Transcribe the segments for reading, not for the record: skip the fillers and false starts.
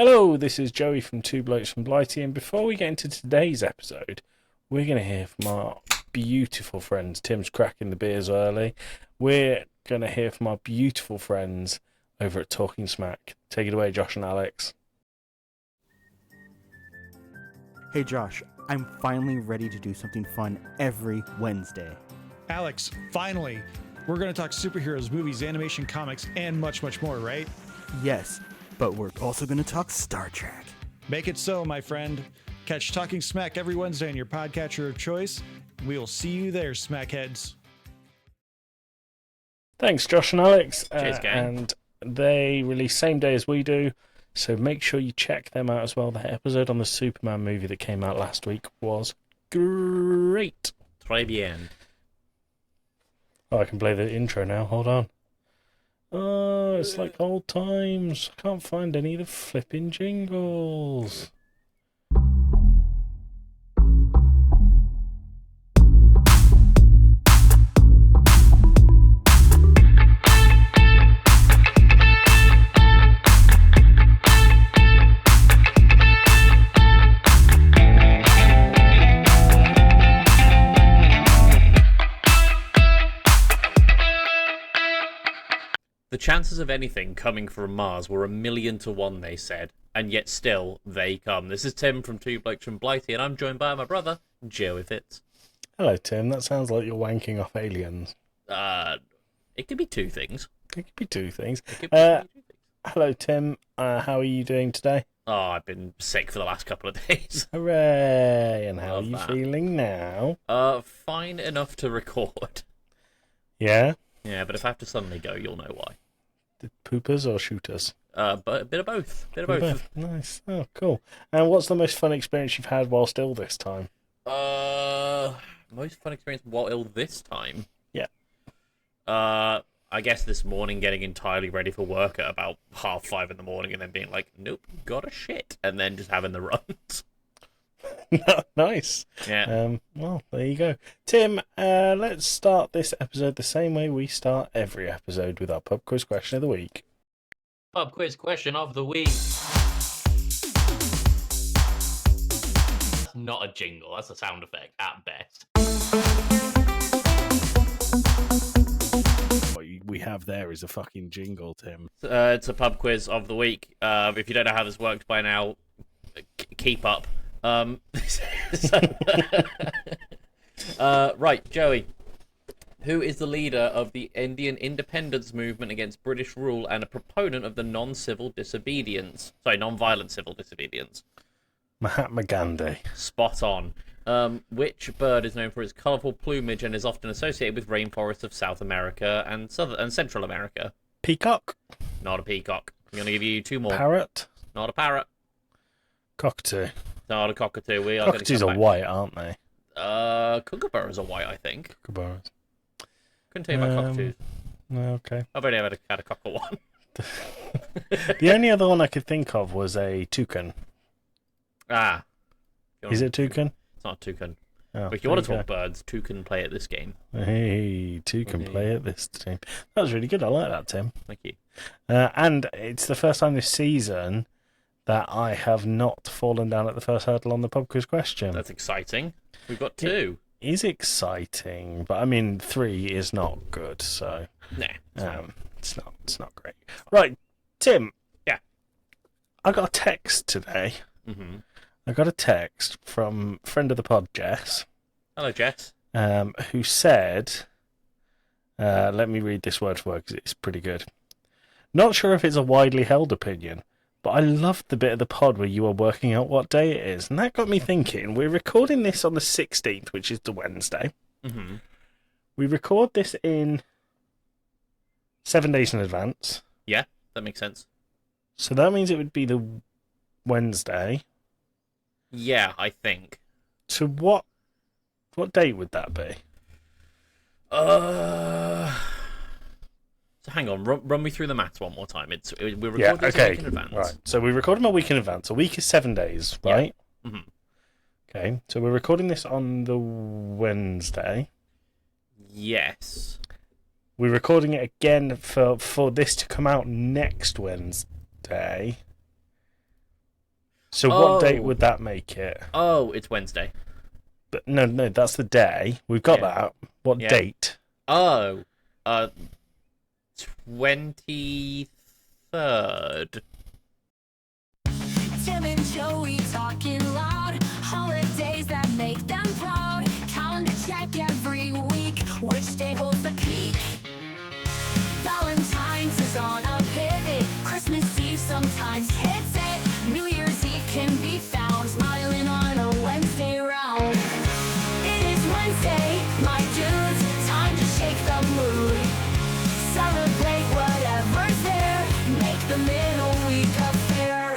Hello, this is Joey from Two Blokes from Blighty, and before we get into today's episode, we're going to hear from our beautiful friends. Tim's cracking the beers early. We're going to hear from our beautiful friends over at Talking Smack. Take it away, Josh and Alex. Hey Josh, I'm finally ready to do something fun every Wednesday. Alex, finally, we're going to talk superheroes, movies, animation, comics, and much, much more, right? Yes, but we're also going to talk Star Trek. Make it so, my friend. Catch Talking Smack every Wednesday on your podcatcher of choice. We'll see you there, Smackheads. Thanks, Josh and Alex. Cheers, gang. And they release same day as we do, so make sure you check them out as well. The episode on the Superman movie that came out last week was great. Très bien. Oh, I can play the intro now. Hold on. Oh, it's like old times. I can't find any of the flipping jingles. The chances of anything coming from Mars were 1,000,000 to 1, they said, and yet still they come. This is Tim from Two Blokes from Blighty, and I'm joined by my brother, Joey Fitz. Hello, Tim. That sounds like you're wanking off aliens. It could be two things. It could be two things. It could be two things. Hello, Tim. How are you doing today? Oh, I've been sick for the last couple of days. Hooray! And how Love are you that. feeling now? Fine enough to record. Yeah? Yeah, but if I have to suddenly go, you'll know why. The poopers or shooters? But a bit of both. Both. Nice. Oh, cool. And what's the most fun experience you've had whilst ill this time? Most fun experience while ill this time? Yeah. I guess this morning getting entirely ready for work at about 5:30 in the morning and then being like, nope, gotta shit, and then just having the runs. Nice. Yeah. Well, there you go. Tim, let's start this episode the same way we start every episode, with our pub quiz question of the week. Pub quiz question of the week. That's not a jingle, that's a sound effect at best. What we have there is a fucking jingle, Tim. It's a pub quiz of the week. If you don't know how this works by now, keep up. Right, Joey. Who is the leader of the Indian independence movement against British rule and a proponent of the non-violent civil disobedience? Mahatma Gandhi. Spot on. Which bird is known for its colourful plumage and is often associated with rainforests of South America and Central America? Peacock. Not a peacock. I'm going to give you two more. Parrot. Not a parrot. Cockatoo. Not a cockatoo. We are Cockatoos are white, aren't they? Kookaburras are white, I think. Kookaburras. Couldn't tell you about cockatoos. No, okay. I've only ever had a cockle one. The only other one I could think of was a toucan. Ah. Is it toucan? It's not a toucan. Oh, But if you want to there talk birds, toucan play at this game. Hey, toucan Okay. play at this team. That was really good. I like that, Tim. Thank you. And it's the first time this season that I have not fallen down at the first hurdle on the pub quiz question. That's exciting. We've got two. Is exciting, but I mean 3 is not good, so Nah. it's not great. Right, Tim. Yeah. I got a text today. Mm-hmm. I got a text from friend of the pod, Jess, Hello, Jess. who said, let me read this word for word because it's pretty good. Not sure if it's a widely held opinion, but I loved the bit of the pod where you were working out what day it is. And that got me thinking, we're recording this on the 16th, which is the Wednesday. Mm-hmm. We record this in 7 days in advance. Yeah, that makes sense. So that means it would be the Wednesday. Yeah, I think. So what date would that be? So hang on, run me through the maths one more time. We're recording Yeah, this a okay. week in advance. Right. So we record them a week in advance. A week is 7 days, right? Yeah. Mm-hmm. Okay. So we're recording this on the Wednesday. Yes. We're recording it again for this to come out next Wednesday. So what date would that make it? Oh, it's Wednesday. But no, that's the day. We've got that. What date? Oh, 23rd. Tim and Joey talking loud. Holidays that make them proud. Calendar check every week. Which day holds the peak? Valentine's is on a pivot. Christmas Eve sometimes hits it. New Year's Eve can be found smiling on a Wednesday round. It is Wednesday, my dudes. Time to shake the mood. Celebrate whatever's there. Make the middle week a fair.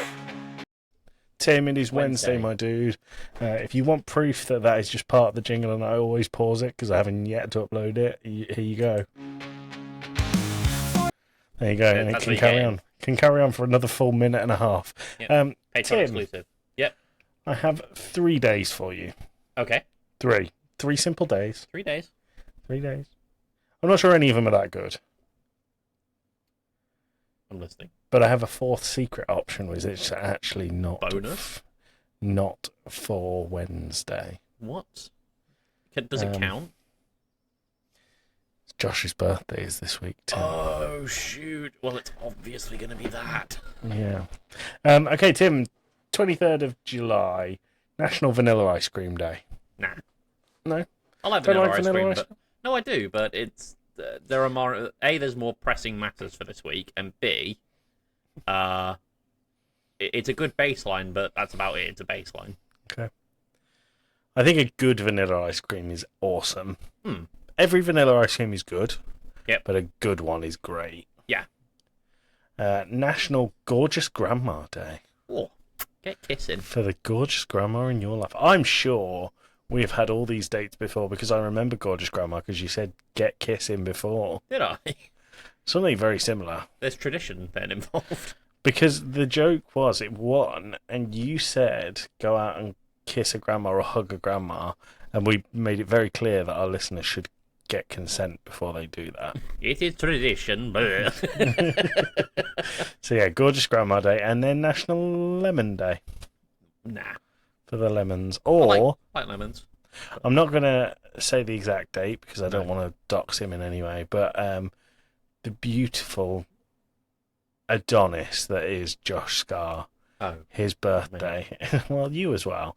Tim, it is Wednesday, my dude. If you want proof that that is just part of the jingle and I always pause it because I haven't yet to upload it, here you go. There you go, and it can carry on. Can carry on for another full minute and a half. Yep. Tim, exclusive. Yep. I have 3 days for you. Okay. 3 simple days. 3 days. 3 days. I'm not sure any of them are that good. I'm listening. But I have a 4th secret option, which is actually not bonus, not for Wednesday. What? Does it count? Josh's birthday is this week, Tim. Oh shoot! Well, it's obviously going to be that. Yeah. Okay, Tim. 23rd of July, National Vanilla Ice Cream Day. Nah. No. I like vanilla ice cream, but no, I do. But it's there are more. A, there's more pressing matters for this week, and B, it's a good baseline, but that's about it. It's a baseline. Okay. I think a good vanilla ice cream is awesome. Every vanilla ice cream is good. Yep. But a good one is great. Yeah. National Gorgeous Grandma Day. Oh, get kissing. For the gorgeous grandma in your life. I'm sure we've had all these dates before because I remember Gorgeous Grandma because you said get kissing before. Did I? Something very similar. There's tradition then involved. Because the joke was it won and you said go out and kiss a grandma or hug a grandma, and we made it very clear that our listeners should get consent before they do that. It is tradition. So yeah, Gorgeous Grandma Day, and then National Lemon Day. Nah. For the lemons. Or I like lemons. I'm not going to say the exact date because I don't want to dox him in any way, but the beautiful Adonis that is Josh Scar. Oh, his birthday. Well, you as well.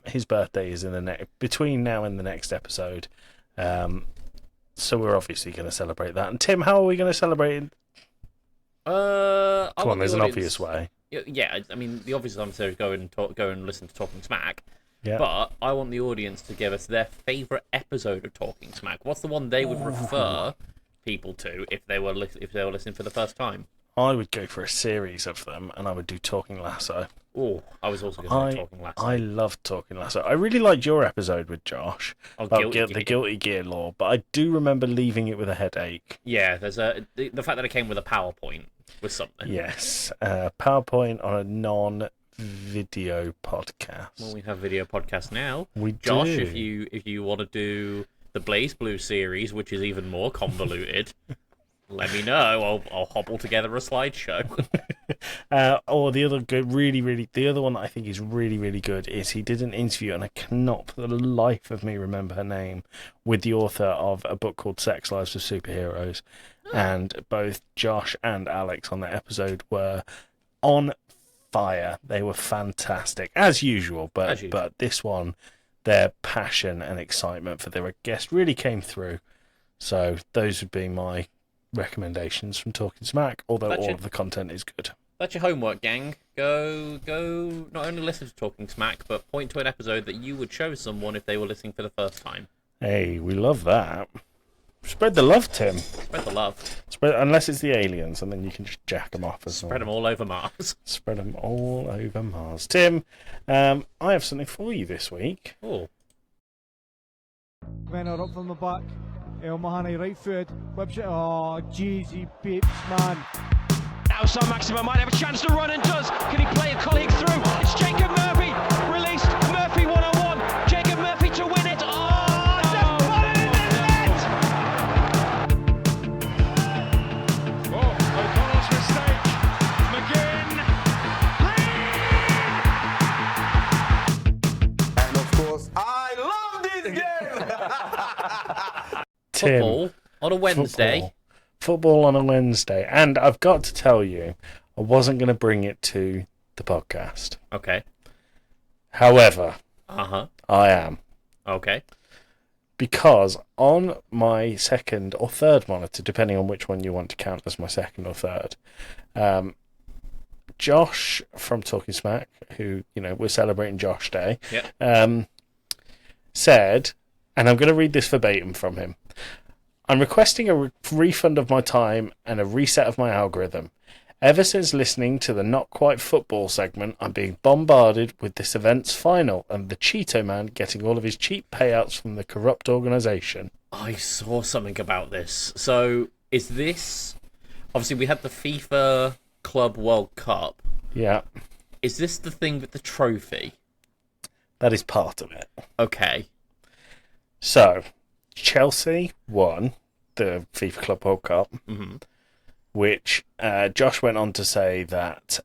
His birthday is in the between now and the next episode. So we're obviously going to celebrate that. And Tim, how are we going to celebrate it? Come on, there's an obvious way. Yeah, I mean, the obvious answer is go and listen to Talking Smack. Yeah. But I want the audience to give us their favourite episode of Talking Smack. What's the one they would refer people to if they were listening for the first time? I would go for a series of them, and I would do Talking Lasso. Oh, I was also going to say Talking Lasso. I loved Talking Lasso. I really liked your episode with Josh about the Guilty Gear Law, but I do remember leaving it with a headache. Yeah, there's the fact that it came with a PowerPoint was something. Yes, PowerPoint on a non-video podcast. Well, we have video podcast now. We Josh, do. if you want to do the Blaze Blue series, which is even more convoluted. Let me know. I'll hobble together a slideshow. Or the other good, the other one that I think is really, really good is he did an interview, and I cannot for the life of me remember her name, with the author of a book called Sex Lives of Superheroes. And both Josh and Alex on that episode were on fire. They were fantastic, as usual. But this one, their passion and excitement for their guest really came through. So those would be my recommendations from Talking Smack, although all of the content is good. That's your homework, gang. Go not only listen to Talking Smack, but point to an episode that you would show someone if they were listening for the first time. Hey, we love that. Spread the love, Tim. Spread the love. Unless it's the aliens, and then you can just jack them off as well. Spread them all over Mars. Spread them all over Mars. Tim, I have something for you this week. Oh. Men are up from the back. El Mahani right foot, whips it. Oh, jeez, beats, man. Now Sam Maxima might have a chance to run and does. Can he play a colleague through? It's Jacob Murphy. Released. Murphy 1-on-1. Jacob Murphy to win it. Oh, just put it in the net. Oh, O'Connell's mistake. McGinn. Tim, football on a Wednesday. Football on a Wednesday. And I've got to tell you, I wasn't going to bring it to the podcast. Okay. However, Uh-huh. I am. Okay. Because on my second or third monitor, depending on which one you want to count as my second or third, Josh from Talking Smack, who, we're celebrating Josh Day, said, and I'm going to read this verbatim from him, I'm requesting a refund of my time and a reset of my algorithm. Ever since listening to the Not Quite Football segment, I'm being bombarded with this event's final and the Cheeto Man getting all of his cheap payouts from the corrupt organisation. I saw something about this. So, is this... Obviously, we had the FIFA Club World Cup. Yeah. Is this the thing with the trophy? That is part of it. Okay. So, Chelsea won the FIFA Club World Cup, which Josh went on to say that,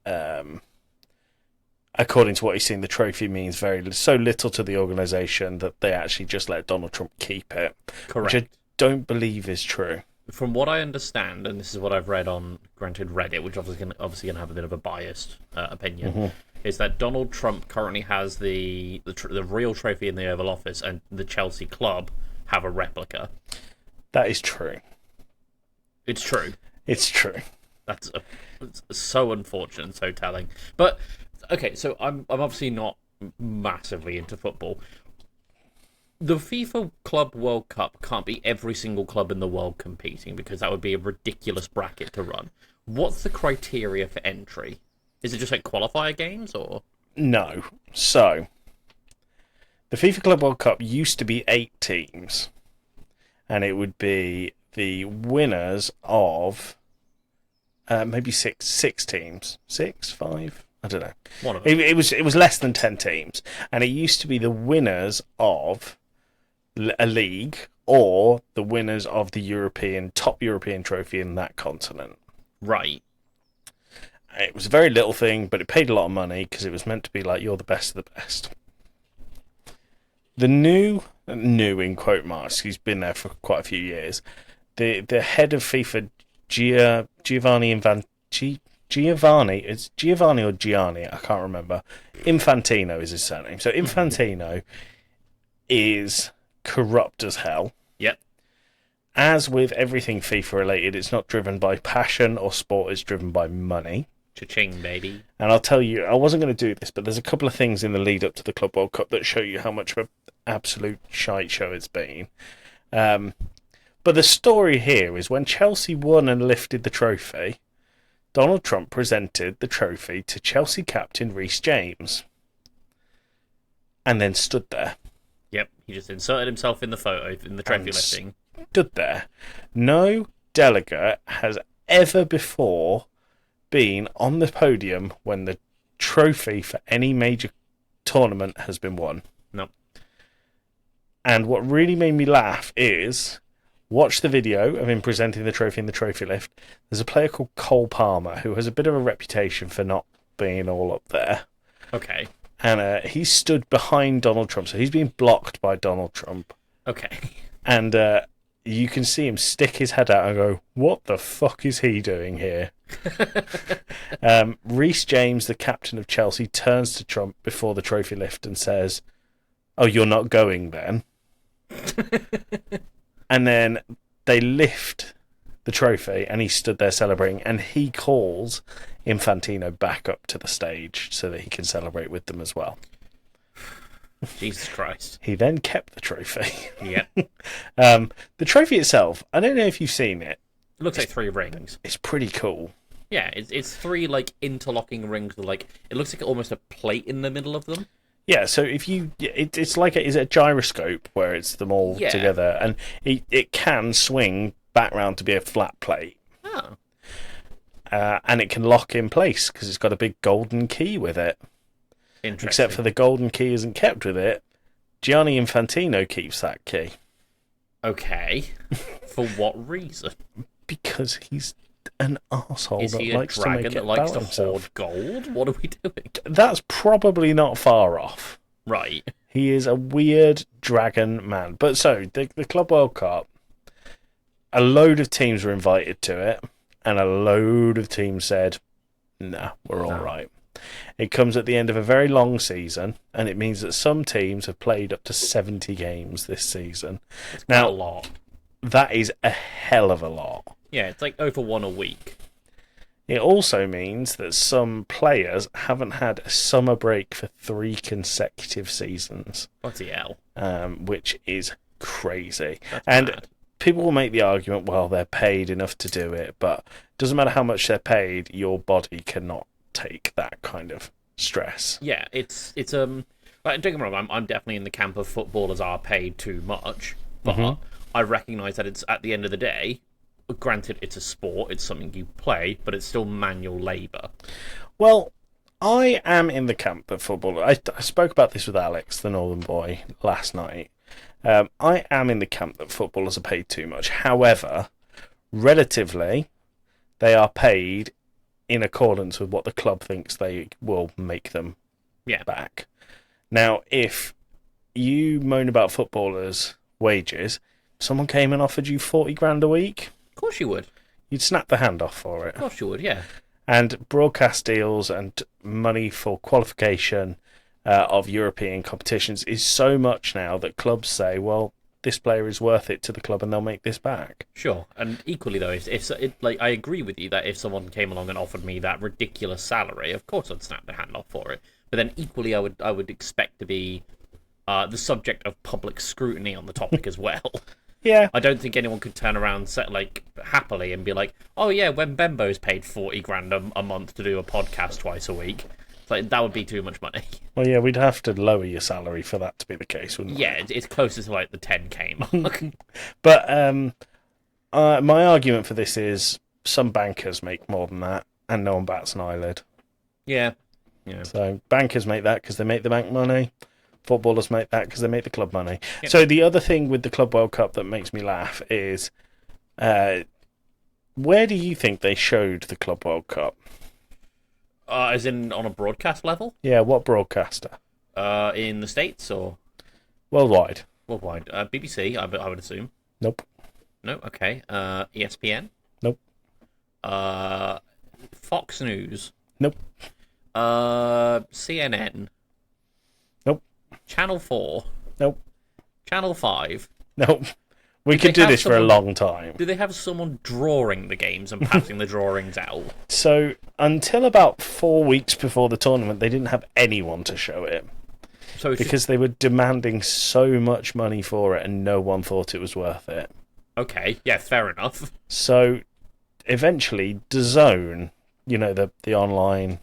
according to what he's seen, the trophy means so little to the organisation that they actually just let Donald Trump keep it. Correct. Which I don't believe is true. From what I understand, and this is what I've read on, granted, Reddit, which obviously going to have a bit of a biased opinion, is that Donald Trump currently has the real trophy in the Oval Office, and the Chelsea club have a replica. That is true. It's true. It's true. That's so unfortunate and so telling. But okay, so I'm obviously not massively into football. The FIFA Club World Cup can't be every single club in the world competing, because that would be a ridiculous bracket to run. What's the criteria for entry? Is it just like qualifier games, or? No. So, the FIFA Club World Cup used to be 8 teams, and it would be the winners of maybe six teams. 6, 5? I don't know. One of them. It was less than 10 teams, and it used to be the winners of a league or the winners of the top European trophy in that continent. Right. It was a very little thing, but it paid a lot of money because it was meant to be like, you're the best of the best. The new in quote marks, he's been there for quite a few years, the head of FIFA, Giovanni, it's Giovanni or Gianni, I can't remember. Infantino is his surname. So Infantino is corrupt as hell. Yep. As with everything FIFA related, it's not driven by passion or sport, it's driven by money. Cha-ching, baby. And I'll tell you, I wasn't going to do this, but there's a couple of things in the lead up to the Club World Cup that show you how much of an absolute shite show it's been. But the story here is when Chelsea won and lifted the trophy, Donald Trump presented the trophy to Chelsea captain Reece James. And then stood there. Yep, he just inserted himself in the photo, in the trophy lifting. Stood there. No delegate has ever before been on the podium when the trophy for any major tournament has been won. No. And what really made me laugh is, watch the video of him presenting the trophy in the trophy lift. There's a player called Cole Palmer who has a bit of a reputation for not being all up there. Okay. And he stood behind Donald Trump, so he's being blocked by Donald Trump. Okay. And you can see him stick his head out and go, what the fuck is he doing here? Reece James, the captain of Chelsea, turns to Trump before the trophy lift and says, oh, you're not going then? And then they lift the trophy and he stood there celebrating, and he calls Infantino back up to the stage so that he can celebrate with them as well. Jesus Christ. He then kept the trophy. Yep. The trophy itself, I don't know if you've seen it. It looks like 3 rings. It's pretty cool. Yeah, it's 3 like interlocking rings with like, it looks like almost a plate in the middle of them. Yeah, so if you, it's like is it a gyroscope where it's them all together, and it can swing back round to be a flat plate. Oh. And it can lock in place because it's got a big golden key with it. Interesting. Except for the golden key isn't kept with it. Gianni Infantino keeps that key. Okay. For what reason? Because he's an arsehole Is he a likes to dragon make that it likes about to himself. hoard gold? What are we doing? That's probably not far off. Right. He is a weird dragon man. But so, the Club World Cup, a load of teams were invited to it, and a load of teams said, "Nah, we're all right." It comes at the end of a very long season, and it means that some teams have played up to 70 games this season. It's Now, quite a lot. that is a hell of a lot. Yeah, it's like over one a week. It also means that some players haven't had a summer break for 3 consecutive seasons, Bloody hell. which is crazy. That's and mad. people will make the argument, well, they're paid enough to do it, but it doesn't matter how much they're paid, your body cannot take that kind of stress. Yeah, it's like, don't get me wrong, I'm definitely in the camp of footballers are paid too much, but I recognise that it's at the end of the day, granted it's a sport, it's something you play, but it's still manual labour. Well, I am in the camp that football. I spoke about this with Alex, the Northern boy, last night. I am in the camp that footballers are paid too much. However, relatively, they are paid in accordance with what the club thinks they will make them back. Now, if you moan about footballers' wages, someone came and offered you 40 grand a week, Of course you would. you'd snap the hand off for it. Of course you would, yeah. And broadcast deals and money for qualification of European competitions is so much now that clubs say, well, this player is worth it to the club and they'll make this back. Sure, and equally though, like I agree with you that if someone came along and offered me that ridiculous salary, of course I'd snap the hand off for it. But then equally, I would expect to be the subject of public scrutiny on the topic as well. Yeah. I don't think anyone could turn around happily and be like, "Oh yeah, when Bembo's paid 40 grand a month to do a podcast twice a week." It's like that would be too much money. Well, yeah, we'd have to lower your salary for that to be the case, wouldn't we? Yeah, it's closer to like the 10k mark. But my argument for this is some bankers make more than that, and no one bats an eyelid. Yeah. So bankers make that because they make the bank money. Footballers make that because they make the club money. Yep. So the other thing with the Club World Cup that makes me laugh is, where do you think they showed the Club World Cup? As in on a broadcast level? Yeah, what broadcaster? In the States or Worldwide? worldwide? BBC, I would assume. Nope. No, okay. ESPN? Nope. Fox News? Nope. CNN? Nope. Channel 4? Nope. Channel 5? Nope. We Did could they do have this for a someone- long time. Do they have someone drawing the games and passing the drawings out? So until about 4 weeks before the tournament, they didn't have anyone to show it So it's because they were demanding so much money for it, and no one thought it was worth it. okay, yeah, fair enough. So eventually, DAZN, you know, the online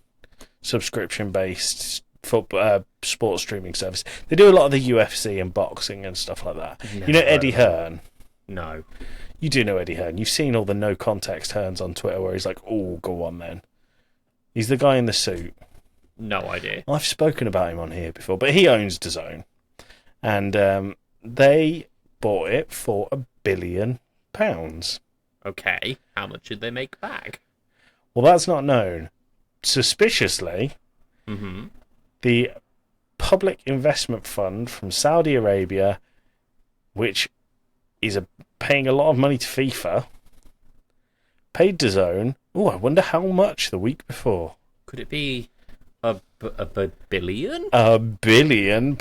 subscription-based football sports streaming service, they do a lot of the UFC and boxing and stuff like that. You know Never Eddie heard of Hearn? No. You do know Eddie Hearn. You've seen all the no context Hearns on Twitter where he's like, "Oh, go on then." He's the guy in the suit. No idea. I've spoken about him on here before, but he owns DAZN, and they bought it for £1 billion. Okay, how much did they make back? Well, that's not known. Suspiciously, Mm-hmm. the Public Investment Fund from Saudi Arabia, which is paying a lot of money to FIFA, paid DAZN. Oh, I wonder how much the week before. Could it be a billion? £1 billion.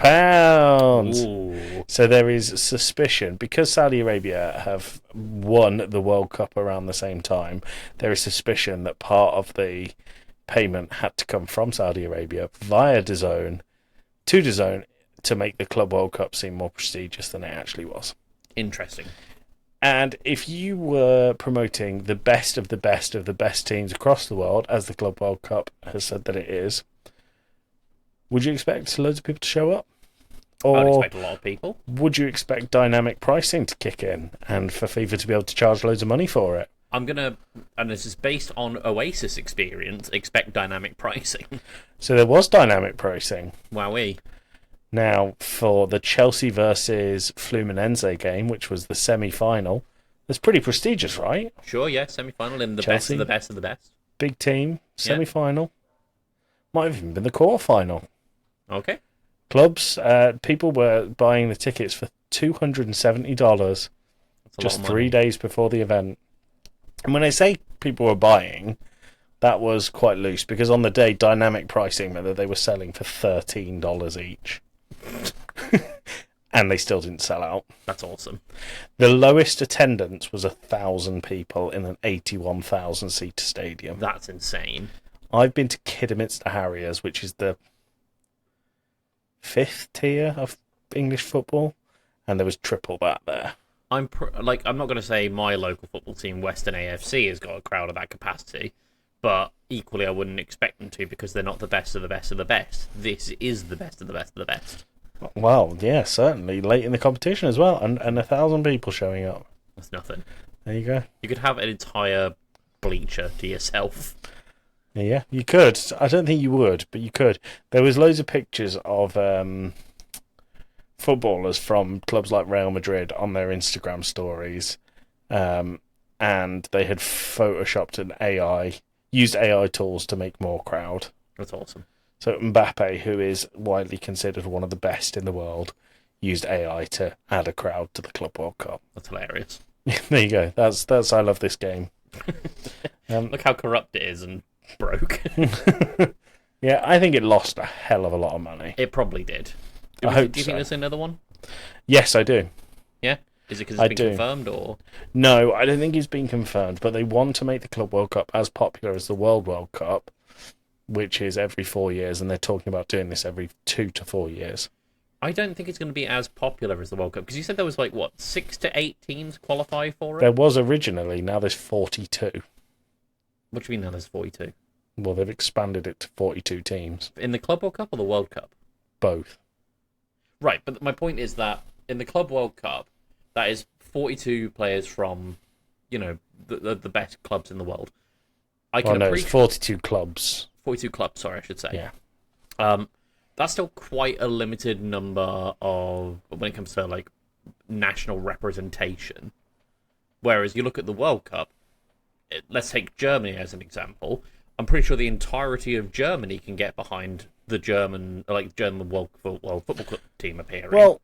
Ooh. So there is suspicion, because Saudi Arabia have won the World Cup around the same time, there is suspicion that part of the payment had to come from Saudi Arabia via DAZN to DAZN to make the Club World Cup seem more prestigious than it actually was. Interesting. And if you were promoting the best of the best of the best teams across the world, as the Club World Cup has said that it is, would you expect loads of people to show up? I would Or expect a lot of people. would you expect dynamic pricing to kick in and for FIFA to be able to charge loads of money for it? I'm gonna, and this is based on Oasis experience, expect dynamic pricing. So there was dynamic pricing. Wowee. Now, for the Chelsea versus Fluminense game, which was the semi-final, that's pretty prestigious, right? Sure, yeah, semi-final in the best Chelsea. of the best of the best. Big team, semi-final. Might have even been the quarter-final. Okay. Clubs, people were buying the tickets for $270. just 3 days before the event. And when I say people were buying, that was quite loose, because on the day, dynamic pricing meant that they were selling for $13 each. And they still didn't sell out. That's awesome. The lowest attendance was 1,000 people in an 81,000-seater stadium. That's insane. I've been to Kidderminster Harriers, which is the 5th tier of English football, and there was triple that there. I'm not going to say my local football team, Western AFC, has got a crowd of that capacity, but equally I wouldn't expect them to, because they're not the best of the best of the best. This is the best of the best of the best. Well, yeah, certainly. Late in the competition as well, and 1,000 people showing up. That's nothing. There you go. You could have an entire bleacher to yourself. Yeah, you could. I don't think you would, but you could. There was loads of pictures of footballers from clubs like Real Madrid on their Instagram stories, and they had photoshopped used AI tools to make more crowd. That's awesome. So Mbappe, who is widely considered one of the best in the world, used AI to add a crowd to the Club World Cup. That's hilarious. There you go. That's I love this game. Look how corrupt it is and broke. Yeah, I think it lost a hell of a lot of money. It probably did. I hope Do you think there's another one? Yes, I do. Yeah? Is it because it's been confirmed, or...? No, I don't think it's been confirmed, but they want to make the Club World Cup as popular as the World Cup, which is every 4 years, and they're talking about doing this every 2 to 4 years. I don't think it's going to be as popular as the World Cup, because you said there was, 6 to 8 teams qualify for it? There was originally, now there's 42. What do you mean now there's 42? Well, they've expanded it to 42 teams. In the Club World Cup or the World Cup? Both. Right, but my point is that in the Club World Cup, that is 42 players from, the best clubs in the world. It's 42 clubs. 42 clubs, sorry, I should say. Yeah. That's still quite a limited number of, when it comes to, national representation. Whereas you look at the World Cup, let's take Germany as an example. I'm pretty sure the entirety of Germany can get behind the German World Football Club team appearing. Well,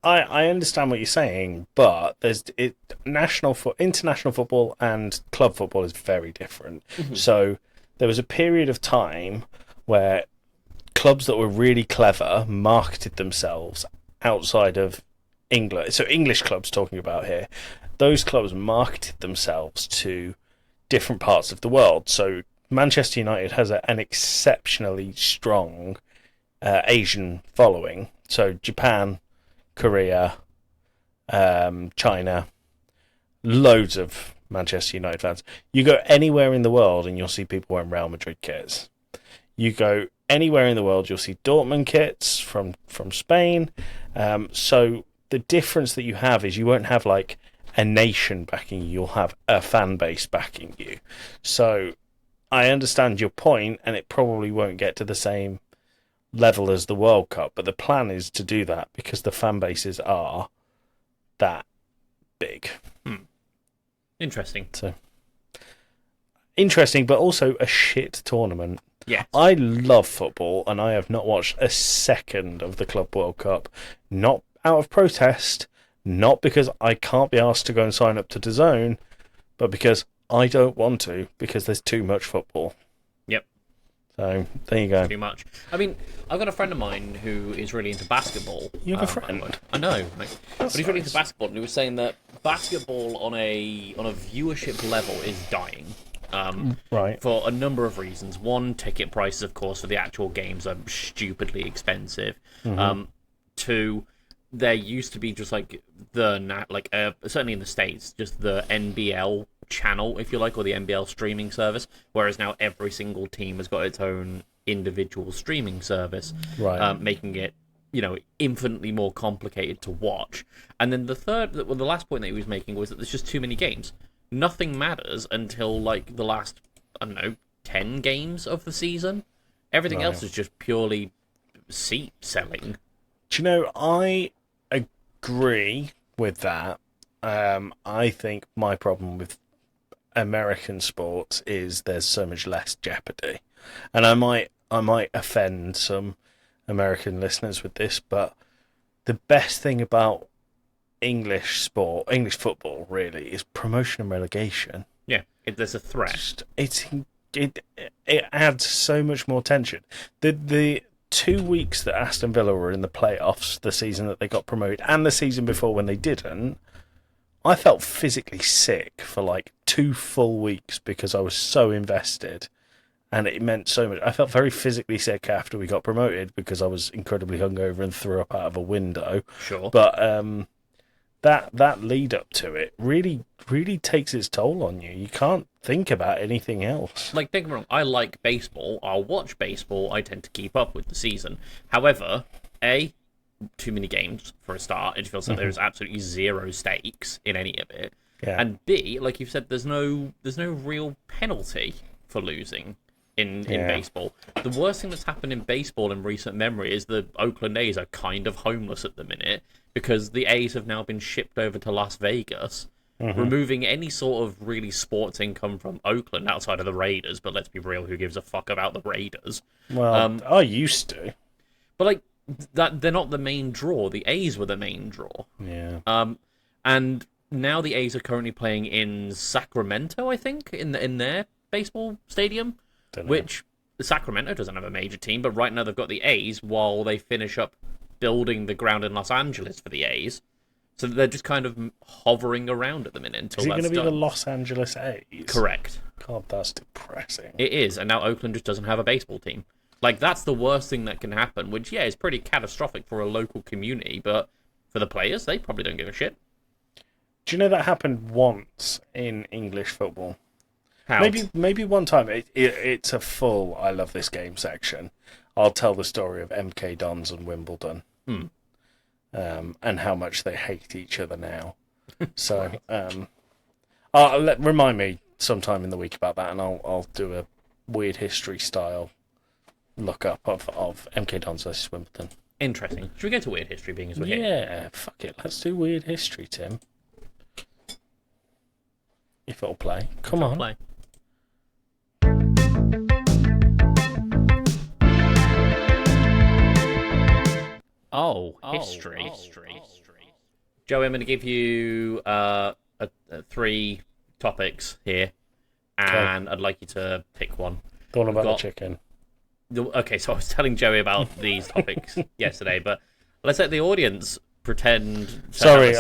I understand what you're saying, but international football and club football is very different. Mm-hmm. So there was a period of time where clubs that were really clever marketed themselves outside of England. So English clubs talking about here, those clubs marketed themselves to different parts of the world. So Manchester United has an exceptionally strong Asian following. So Japan, Korea, China, loads of Manchester United fans. You go anywhere in the world and you'll see people wearing Real Madrid kits. You go anywhere in the world, you'll see Dortmund kits from Spain. So the difference that you have is you won't have a nation backing you, you'll have a fan base backing you. So I understand your point, and it probably won't get to the same level as the World Cup, but the plan is to do that because the fan bases are that big. Interesting. So interesting, but also a shit tournament. Yeah. I love football, and I have not watched a second of the Club World Cup. Not out of protest, not because I can't be asked to go and sign up to DAZN, but because I don't want to, because there's too much football. Yep. So, there you go. Too much. I mean, I've got a friend of mine who is really into basketball. You have a friend? I know. But he's really nice. into basketball, and he was saying that basketball on a viewership level is dying. Right. For a number of reasons. One, ticket prices, of course, for the actual games are stupidly expensive. Mm-hmm. Two, there used to be just certainly in the States, just the NBL channel, if you like, or the NBL streaming service, whereas now every single team has got its own individual streaming service, right. Making it, infinitely more complicated to watch. And then the last point that he was making was that there's just too many games. Nothing matters until the last, 10 games of the season. Everything else is just purely seat selling. Do you know, I agree with that. I think my problem with American sports is there's so much less jeopardy. And I might offend some American listeners with this, but the best thing about English football, really, is promotion and relegation. Yeah, there's a threat. It adds so much more tension. The 2 weeks that Aston Villa were in the playoffs, the season that they got promoted, and the season before when they didn't, I felt physically sick for like 2 full weeks because I was so invested, and it meant so much. I felt very physically sick after we got promoted because I was incredibly hungover and threw up out of a window. Sure. But that lead up to it really takes its toll on you. You can't think about anything else. Like, don't get me wrong, I like baseball. I'll watch baseball. I tend to keep up with the season. However, too many games for a start. It feels like there's absolutely zero stakes in any of it. Yeah. And B, like you've said, there's no real penalty for losing in baseball. The worst thing that's happened in baseball in recent memory is the Oakland A's are kind of homeless at the minute because the A's have now been shipped over to Las Vegas, removing any sort of really sports income from Oakland outside of the Raiders. But let's be real, who gives a fuck about the Raiders? Well, I used to. But like that, they're not the main draw. The A's were the main draw. Yeah. And now the A's are currently playing in Sacramento, I think, in their baseball stadium, which Sacramento doesn't have a major team, but right now they've got the A's while they finish up building the ground in Los Angeles for the A's. So they're just kind of hovering around at the minute until that's done. Is it going to be the Los Angeles A's? Correct. God, that's depressing. It is, and now Oakland just doesn't have a baseball team. Like, that's the worst thing that can happen, which, yeah, is pretty catastrophic for a local community, but for the players, they probably don't give a shit. Do you know that happened once in English football? How? Maybe one time. It's a full I love this game section. I'll tell the story of MK Dons and Wimbledon. And how much they hate each other now. So, remind me sometime in the week about that, and I'll do a weird history style look up of MK Dons versus Wimbledon. Interesting. Should we go to weird history, being as we're here? Yeah, fuck it. Let's do weird history, Tim. If it'll play. Come on. Play. History. Joey, I'm going to give you 3 topics here, and I'd like you to pick one. The one about the chicken. Okay, so I was telling Joey about these topics yesterday, but let's let the audience pretend. Sorry,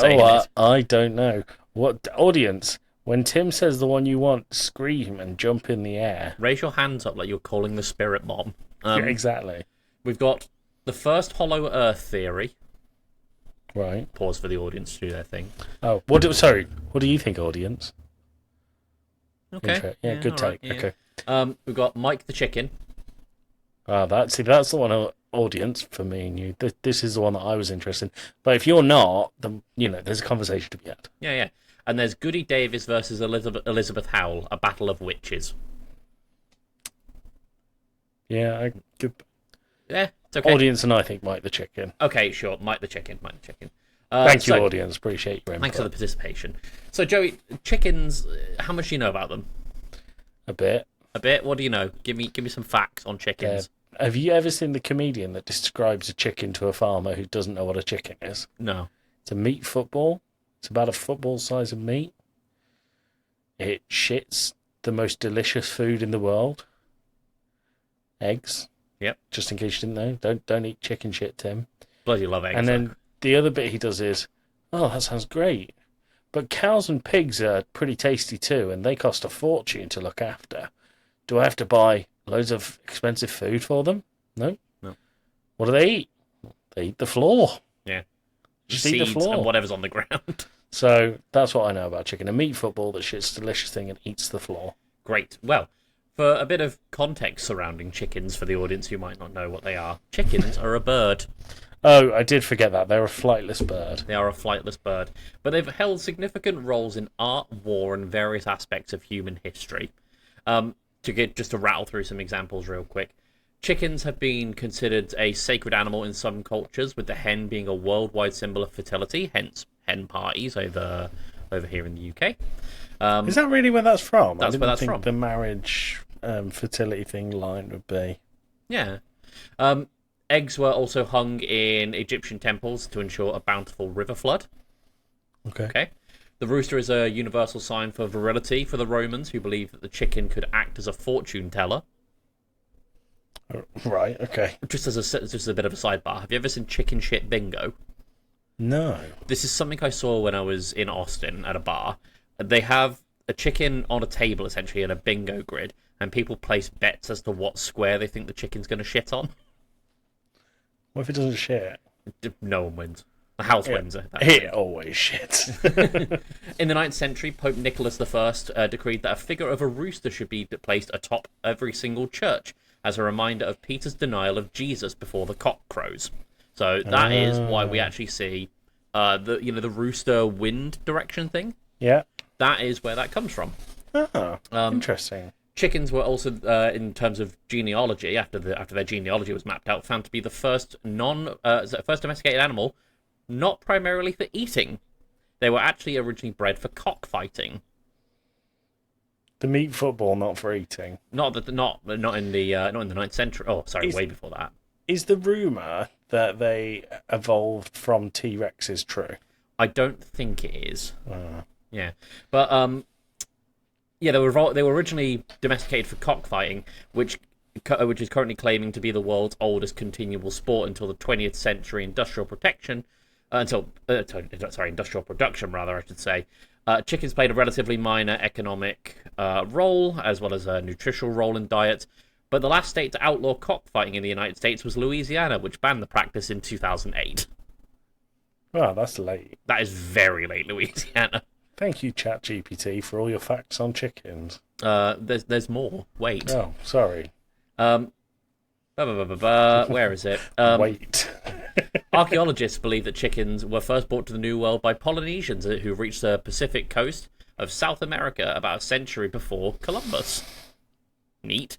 I don't know. What audience? When Tim says the one you want, scream and jump in the air. Raise your hands up like you're calling the spirit bomb. Yeah, exactly. We've got the first hollow Earth theory. Right. Pause for the audience to do their thing. Oh, what do you think, audience? Okay. Yeah, good take. Right, yeah. Okay. We've got Mike the Chicken. That's the one, audience, for me and you. This is the one that I was interested in. But if you're not, then, there's a conversation to be had. Yeah. And there's Goody Davis versus Elizabeth Howell, a battle of witches. Yeah, Yeah, it's okay. Audience and I think Mike the Chicken. Okay, sure. Mike the Chicken. Thank you, audience. Appreciate your input. Thanks for the participation. So, Joey, chickens, how much do you know about them? A bit. A bit? What do you know? Give me some facts on chickens. Have you ever seen the comedian that describes a chicken to a farmer who doesn't know what a chicken is? No. It's a meat football. It's about a football size of meat. It shits the most delicious food in the world. Eggs. Yep. Just in case you didn't know. Don't eat chicken shit, Tim. Bloody love eggs. And then the other bit he does is, oh, that sounds great. But cows and pigs are pretty tasty too, and they cost a fortune to look after. Do I have to buy loads of expensive food for them? No. What do they eat? They eat the floor. Yeah. Just eat the Seeds floor. and whatever's on the ground. So that's what I know about chicken. A meat football that shits a delicious thing and eats the floor. Great. Well, for a bit of context surrounding chickens for the audience who might not know what they are, chickens are a bird. Oh, I did forget that. They're a flightless bird. They are a flightless bird. But they've held significant roles in art, war, and various aspects of human history. Just to rattle through some examples real quick. Chickens have been considered a sacred animal in some cultures, with the hen being a worldwide symbol of fertility, hence hen parties over here in the UK. Is that really where that's from? That's where that's from. The marriage fertility thing line would be. Yeah. Eggs were also hung in Egyptian temples to ensure a bountiful river flood. Okay. The rooster is a universal sign for virility for the Romans, who believed that the chicken could act as a fortune teller. Right, okay. Just as a bit of a sidebar, have you ever seen Chicken Shit Bingo? No. This is something I saw when I was in Austin at a bar. They have a chicken on a table, essentially, in a bingo grid, and people place bets as to what square they think the chicken's going to shit on. What if it doesn't shit? No one wins. The house wins. It always shits. In the 9th century, Pope Nicholas I decreed that a figure of a rooster should be placed atop every single church as a reminder of Peter's denial of Jesus before the cock crows. So that is why we actually see the rooster wind direction thing. Yeah. That is where that comes from. Oh, interesting. Chickens were also, in terms of genealogy, after their genealogy was mapped out, found to be the first domesticated animal, not primarily for eating. They were actually originally bred for cockfighting. The meat football, not for eating. Not in the 9th century. Oh, sorry, way before that. Is the rumor that they evolved from T-Rexes true? I don't think it is. Yeah, but they were originally domesticated for cockfighting, which is currently claiming to be the world's oldest continual sport until the 20th century industrial production, I should say. Chickens played a relatively minor economic role, as well as a nutritional role in diet. But the last state to outlaw cockfighting in the United States was Louisiana, which banned the practice in 2008. Well, that's late. That is very late, Louisiana. Thank you, ChatGPT, for all your facts on chickens. There's more. Wait. Oh, sorry. Where is it? Wait. Archaeologists believe that chickens were first brought to the New World by Polynesians who reached the Pacific coast of South America about a century before Columbus. Neat.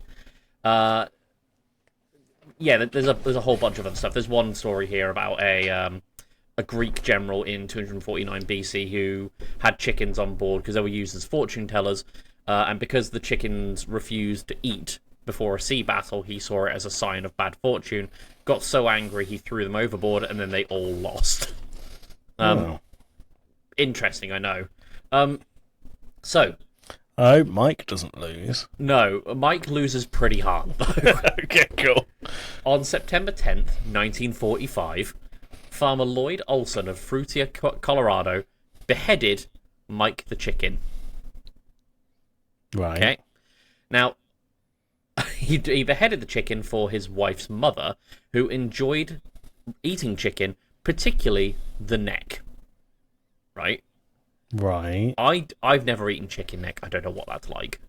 There's a whole bunch of other stuff. There's one story here about a Greek general in 249 BC who had chickens on board because they were used as fortune tellers, and because the chickens refused to eat before a sea battle, he saw it as a sign of bad fortune, got so angry he threw them overboard, and then they all lost. Interesting, I know. So... I hope Mike doesn't lose. No, Mike loses pretty hard, though. Okay, cool. On September 10th, 1945, farmer Lloyd Olson of Fruita, Colorado, beheaded Mike the Chicken. Right. Okay. Now, he beheaded the chicken for his wife's mother, who enjoyed eating chicken, particularly the neck. Right? Right. I've never eaten chicken neck. I don't know what that's like.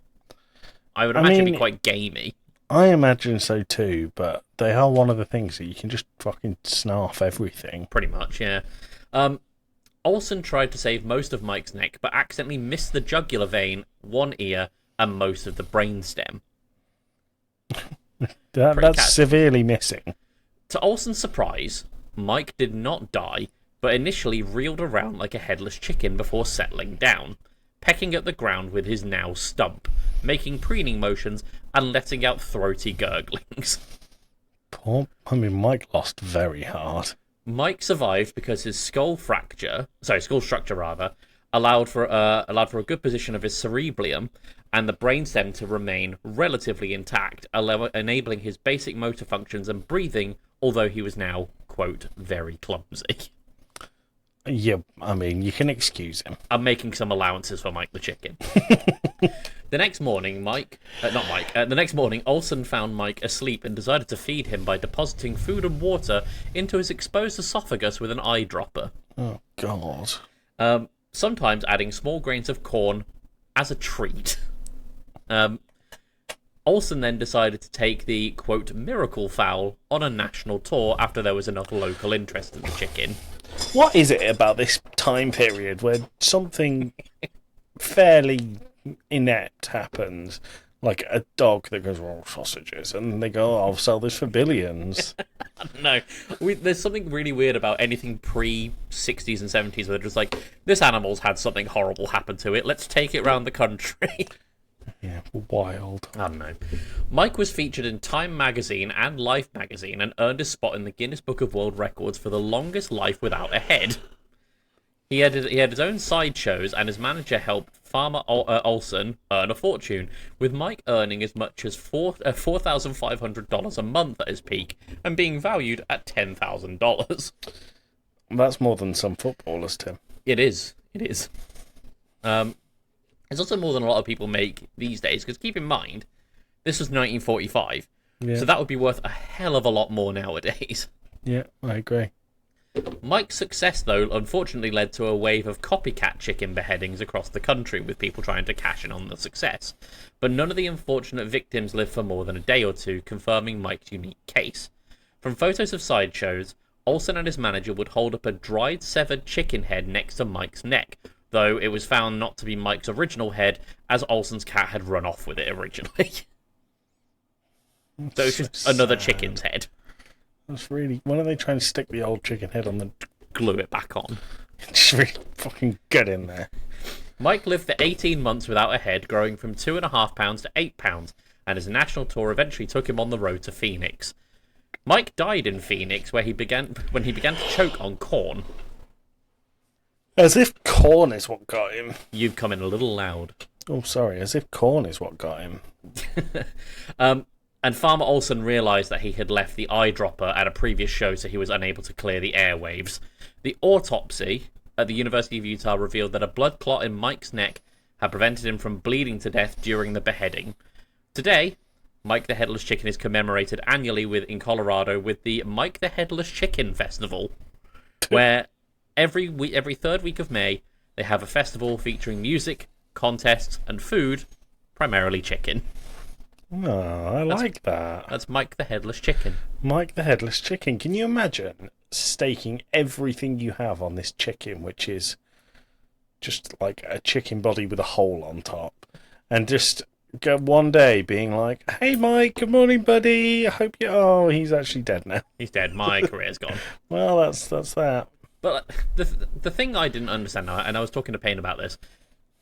I would imagine it'd be quite gamey. I imagine so too, but they are one of the things that you can just fucking snarf everything. Pretty much, yeah. Olson tried to save most of Mike's neck, but accidentally missed the jugular vein, one ear, and most of the brainstem. That's severely missing. To Olson's surprise, Mike did not die, but initially reeled around like a headless chicken before settling down, pecking at the ground with his now stump, making preening motions and letting out throaty gurglings. Mike lost very hard. Mike survived because his skull structure allowed for a good position of his cerebellum and the brainstem to remain relatively intact, enabling his basic motor functions and breathing, although he was now, quote, very clumsy. Yeah, you can excuse him. I'm making some allowances for Mike the Chicken. The next morning, Olson found Mike asleep and decided to feed him by depositing food and water into his exposed esophagus with an eyedropper. Oh, God. Sometimes adding small grains of corn as a treat. Olson then decided to take the, quote, miracle fowl on a national tour after there was enough local interest in the chicken. What is it about this time period where something fairly inept happens? Like a dog that goes, oh, sausages, and they go, oh, I'll sell this for billions. No, there's something really weird about anything pre-60s and 70s where they're just like, this animal's had something horrible happen to it, let's take it round the country. Yeah, wild. I don't know. Mike was featured in Time magazine and Life magazine and earned a spot in the Guinness Book of World Records for the longest life without a head. He had his own side shows, and his manager helped Farmer Olsen earn a fortune, with Mike earning as much as $4,500 a month at his peak, and being valued at $10,000. That's more than some footballers, Tim. It is. It's also more than a lot of people make these days, because keep in mind, this was 1945, so that would be worth a hell of a lot more nowadays. Yeah, I agree. Mike's success, though, unfortunately led to a wave of copycat chicken beheadings across the country, with people trying to cash in on the success. But none of the unfortunate victims lived for more than a day or two, confirming Mike's unique case. From photos of sideshows, Olsen and his manager would hold up a dried, severed chicken head next to Mike's neck, though it was found not to be Mike's original head, as Olsen's cat had run off with it originally. So it's just another chicken's head. That's really... Why don't they try and stick the old chicken head on the... Glue it back on. Just really fucking get in there. Mike lived for 18 months without a head, growing from 2.5 pounds to 8 pounds, and his national tour eventually took him on the road to Phoenix. Mike died in Phoenix, when he began to choke on corn. As if corn is what got him. You've come in a little loud. Oh, sorry. As if corn is what got him. And Farmer Olsen realised that he had left the eyedropper at a previous show, so he was unable to clear the airwaves. The autopsy at the University of Utah revealed that a blood clot in Mike's neck had prevented him from bleeding to death during the beheading. Today, Mike the Headless Chicken is commemorated annually in Colorado with the Mike the Headless Chicken Festival, where every third week of May they have a festival featuring music, contests, and food, primarily chicken. Oh, I like that. That's Mike the Headless Chicken. Mike the Headless Chicken. Can you imagine staking everything you have on this chicken, which is just like a chicken body with a hole on top, and just go one day being like, "Hey, Mike, good morning, buddy. I hope you..." Oh, he's actually dead now. He's dead. My career's gone. Well, that's that. But the thing I didn't understand, and I was talking to Payne about this,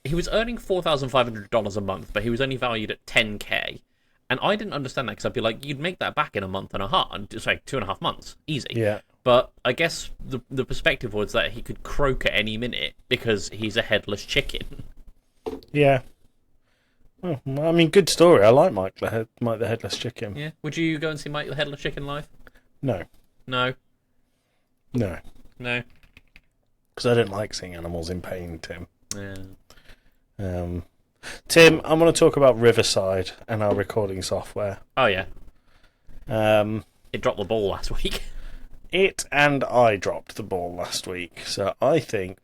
he was earning $4,500 a month, but he was only valued at $10K. And I didn't understand that, because I'd be like, you'd make that back in a month and a half. Sorry, 2.5 months. Easy. Yeah. But I guess the perspective was that he could croak at any minute because he's a headless chicken. Yeah. Well, I mean, good story. I like Mike the Headless Chicken. Yeah. Would you go and see Mike the Headless Chicken live? No. No. No. No. Because I don't like seeing animals in pain, Tim. Yeah. Tim, I'm going to talk about Riverside and our recording software. Oh, yeah. It dropped the ball last week. It and I dropped the ball last week. So I think,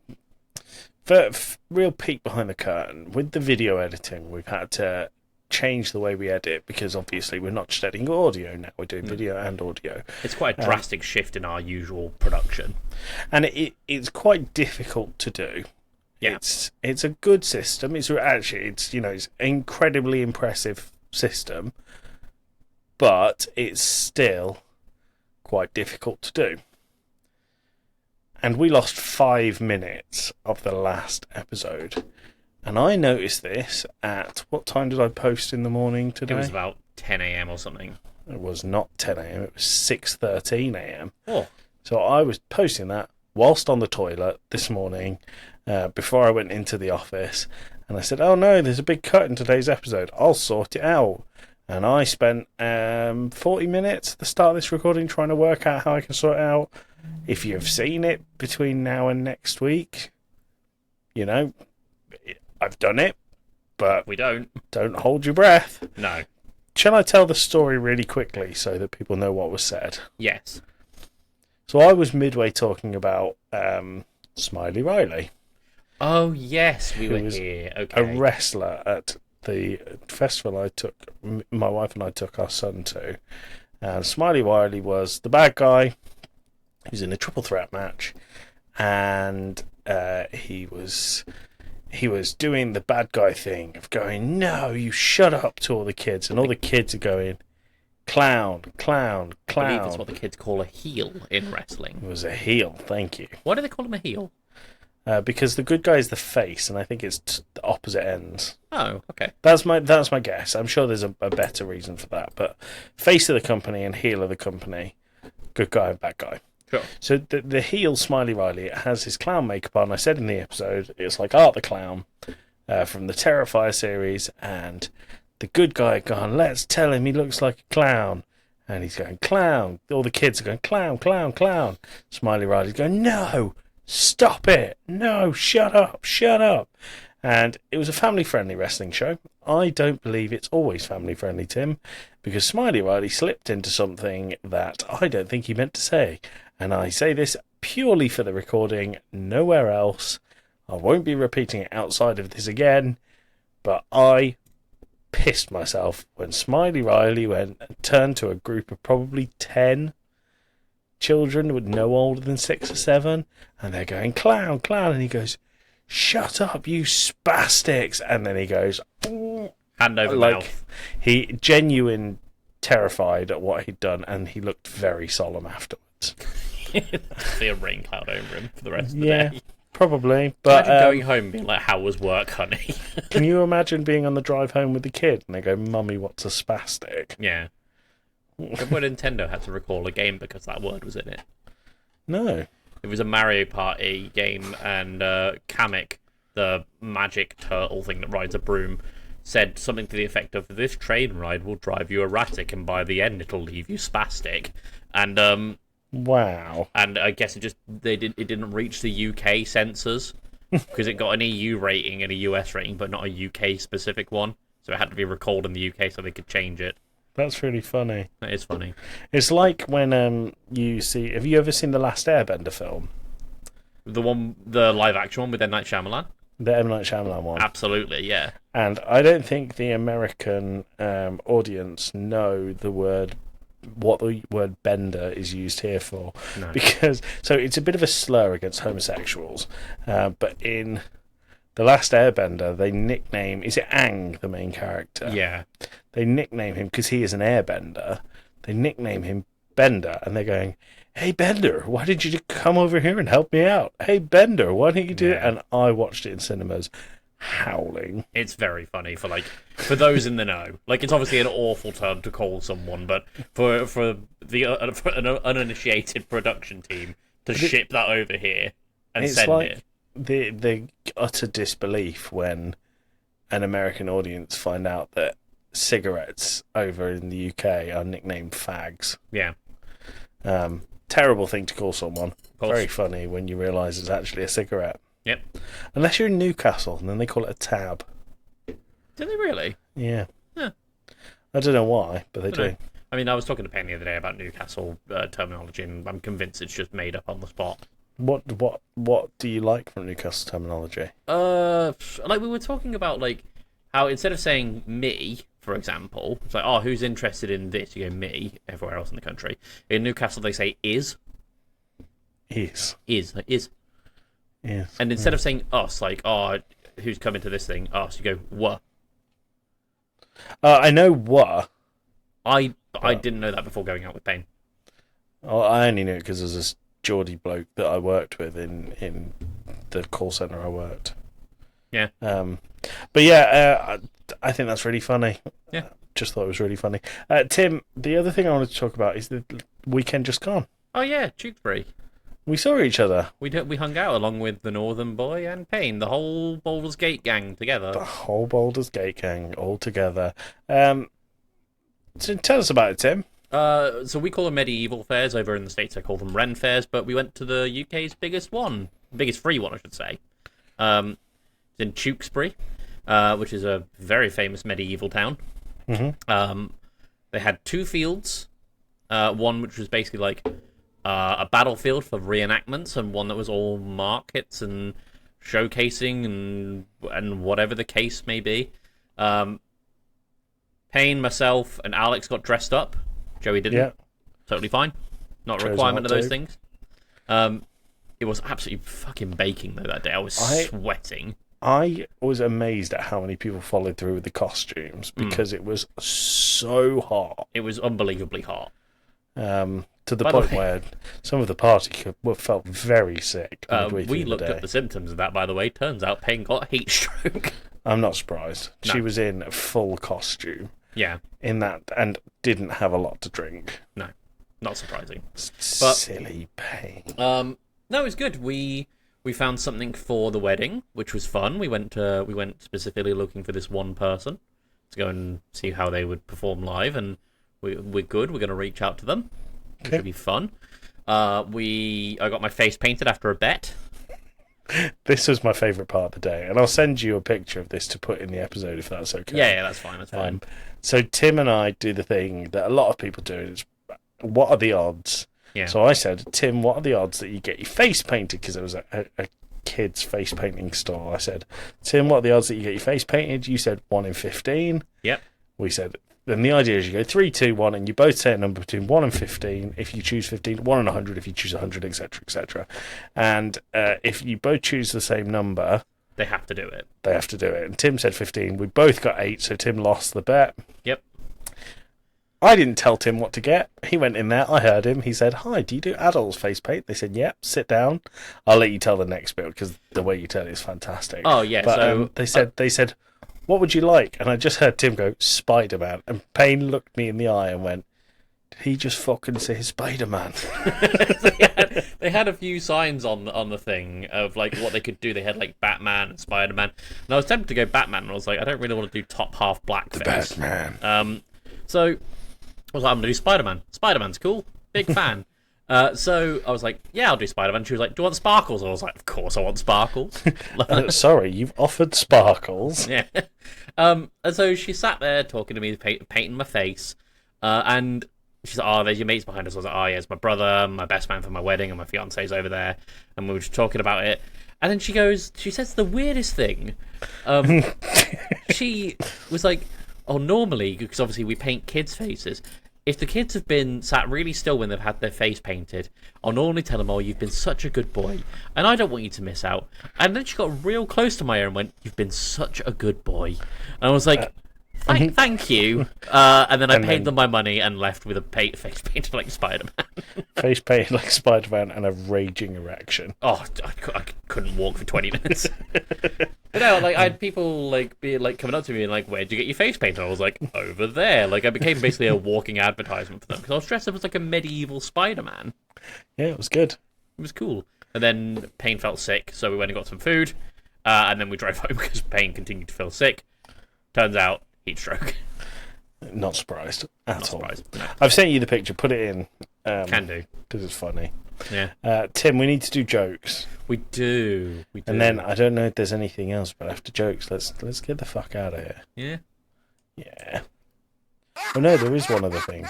for real peek behind the curtain, with the video editing, we've had to change the way we edit, because obviously we're not just editing audio now, we're doing video and audio. It's quite a drastic shift in our usual production. And it's quite difficult to do. Yeah. It's a good system. It's an incredibly impressive system, but it's still quite difficult to do. And we lost 5 minutes of the last episode. And I noticed this at... What time did I post in the morning today? It was about 10 a.m. or something. It was not 10 a.m. It was 6:13 a.m. Oh. So I was posting that whilst on the toilet this morning, before I went into the office. And I said, oh no, there's a big cut in today's episode. I'll sort it out. And I spent 40 minutes at the start of this recording trying to work out how I can sort it out. If you've seen it between now and next week, I've done it, but we don't hold your breath. No. Shall I tell the story really quickly so that people know what was said? Yes. So I was midway talking about Smiley Riley. Oh, yes, we were here. Okay. A wrestler at the festival my wife and I took our son to. And Smiley Riley was the bad guy. He was in a triple threat match. And he was doing the bad guy thing of going, no, you shut up, to all the kids. And all the kids are going, clown, clown, clown. I believe that's what the kids call a heel in wrestling. It was a heel, thank you. Why do they call him a heel? Because the good guy is the face, and I think it's the opposite ends. Oh, okay. That's my guess. I'm sure there's a better reason for that. But face of the company and heel of the company, good guy and bad guy. Sure. So the heel Smiley Riley has his clown makeup on. I said in the episode, it's like Art the Clown from the Terrifier series, and the good guy gone, let's tell him he looks like a clown. And he's going, clown. All the kids are going, clown, clown, clown. Smiley Riley's going, no, stop it. No, shut up, shut up. And it was a family-friendly wrestling show. I don't believe it's always family-friendly, Tim, because Smiley Riley slipped into something that I don't think he meant to say. And I say this purely for the recording, nowhere else. I won't be repeating it outside of this again, but I pissed myself when Smiley Riley went and turned to a group of probably 10 children with no older than 6 or 7, and they're going, clown, clown, and he goes, shut up, you spastics, and then he goes, Hand over like mouth. he genuine terrified at what he'd done, and he looked very solemn afterwards. See a rain cloud over him for the rest of the Yeah, day. probably. But Imagine going home and being like, how was work, honey? can you imagine being on the drive home with the kid and they go, mummy, what's a spastic? Yeah. Remember when Nintendo had to recall a game because that word was in it? No. It was a Mario Party game, and Kamek, the magic turtle thing that rides a broom, said something to the effect of, this train ride will drive you erratic, and by the end it'll leave you spastic. And Wow. and I guess it didn't reach the UK censors because it got an EU rating and a US rating, but not a UK specific one. So it had to be recalled in the UK so they could change it. That's really funny. That is funny. It's like when you see... Have you ever seen the Last Airbender film? The live action one with M. Night Shyamalan? The M. Night Shyamalan one. Absolutely, yeah. And I don't think the American audience know what the word bender is used here for. No. Because... So it's a bit of a slur against homosexuals. But in The Last Airbender, they nickname... Is it Aang, the main character? Yeah. They nickname him, because he is an airbender, they nickname him Bender, and they're going, hey, Bender, why did you come over here and help me out? Hey, Bender, why don't you do it? Yeah. And I watched it in cinemas, howling. It's very funny for those in the know. Like, it's obviously an awful term to call someone, but for an uninitiated production team to ship that over here and It's send like it. the utter disbelief when an American audience find out that cigarettes over in the UK are nicknamed fags. Yeah. Terrible thing to call someone. course. Very funny when you realise it's actually a cigarette. Yep. Unless you're in Newcastle, and then they call it a tab. Do they really? Yeah. Yeah. I don't know why, but they Dunno. do. I mean, I was talking to Penny the other day about Newcastle terminology, and I'm convinced it's just made up on the spot. What do you like from Newcastle terminology? Like we were talking about, like how instead of saying me, for example, it's like, oh, who's interested in this? You go me. Everywhere else in the country, in Newcastle they say is. Is. Is. Yes. And instead of saying us, like, oh, who's coming to this thing? Us. You go wha. I know what. I didn't know that before going out with Payne. Oh, I only knew it because there's this Geordie bloke that I worked with in the call centre I worked. Yeah. But yeah, I think that's really funny. Yeah. Just thought it was really funny. Tim, the other thing I wanted to talk about is the weekend just gone. Oh yeah, Tewkesbury. We saw each other. We hung out along with the Northern Boy and Payne, the whole Boulders Gate gang together. The whole Boulders Gate gang all together. So tell us about it, Tim. So we call them medieval fairs. Over in the States, I call them Ren fairs, but we went to the UK's biggest free one, I should say. It's in Tewkesbury, which is a very famous medieval town. Mm-hmm. They had 2 fields, one which was basically like a battlefield for reenactments, and one that was all markets and showcasing and whatever the case may be. Payne, myself, and Alex got dressed up. Joey didn't. Yeah. Totally fine. Not a Chose requirement of not those to. things. It was absolutely fucking baking, though, that day. I was sweating. I was amazed at how many people followed through with the costumes because it was so hot. It was unbelievably hot. To the By the point way- where some of the party felt very sick. midway We through looked the day. at the symptoms of that, by the way. Turns out Payne got heat stroke. I'm not surprised. No. She was in full costume Yeah. in that and didn't have a lot to drink. No, Not surprising. Silly pain. No, it was good. We found something for the wedding, which was fun. We went specifically looking for this one person to go and see how they would perform live, and we're good. We're going to reach out to them. It should be fun. I got my face painted after a bet. This was my favourite part of the day, and I'll send you a picture of this to put in the episode if that's okay. Yeah, that's fine. That's fine. So Tim and I do the thing that a lot of people do. Is what are the odds? Yeah. So I said, Tim, what are the odds that you get your face painted? Because it was a kid's face painting store. I said, Tim, what are the odds that you get your face painted? You said 1 in 15. Yep. We said, then the idea is you go 3, 2, 1, and you both say a number between 1 and 15. If you choose 15, 1 and 100 if you choose 100, etc., etc. And if you both choose the same number, they have to do it. They have to do it. And Tim said 15. We both got 8, so Tim lost the bet. Yep. I didn't tell Tim what to get. He went in there. I heard him. He said, "Hi, do you do adults face paint?" They said, "Yep, sit down." I'll let you tell the next bit because the way you tell it is fantastic. Oh, yeah. But, so they said, "What would you like?" And I just heard Tim go, "Spider-Man." And Payne looked me in the eye and went, "Did he just fucking say Spider-Man?" they had a few signs on the thing of like what they could do. They had like Batman and Spider-Man. And I was tempted to go Batman, and I was like, I don't really want to do top half blackface. Batman. So I was like, I'm gonna do Spider-Man. Spider-Man's cool. Big fan. So I was like, yeah, I'll do Spider-Man. She was like, do you want sparkles? I was like, of course I want sparkles. Sorry, you've offered sparkles. Yeah. And so she sat there talking to me, painting my face, and she's like, "Oh, there's your mates behind us." I was like, "Oh, yeah, it's my brother, my best man for my wedding, and my fiance's over there." And we were just talking about it. And then she says the weirdest thing. She was like, "Oh, normally, because obviously we paint kids' faces, if the kids have been sat really still when they've had their face painted, I'll normally tell them, 'Oh, you've been such a good boy, and I don't want you to miss out.'" And then she got real close to my ear and went, "You've been such a good boy." And I was like, Thank you. And then I paid them my money and left with a face painted like Spider-Man. Face painted like Spider-Man and a raging erection. Oh, I couldn't walk for 20 minutes. But no, like I had people like be like coming up to me and like, "Where'd you get your face painted?" I was like, "Over there." Like I became basically a walking advertisement for them because I was dressed up as like a medieval Spider-Man. Yeah, it was good. It was cool. And then Payne felt sick, so we went and got some food, and then we drove home because Payne continued to feel sick. Turns out, heat stroke. Not surprised at all. Surprised, no. I've sent you the picture. Put it in. Can do. Because it's funny. Yeah. Tim, we need to do jokes. We do. And then I don't know if there's anything else, but after jokes, let's get the fuck out of here. Yeah. Yeah. Oh no, there is one other thing.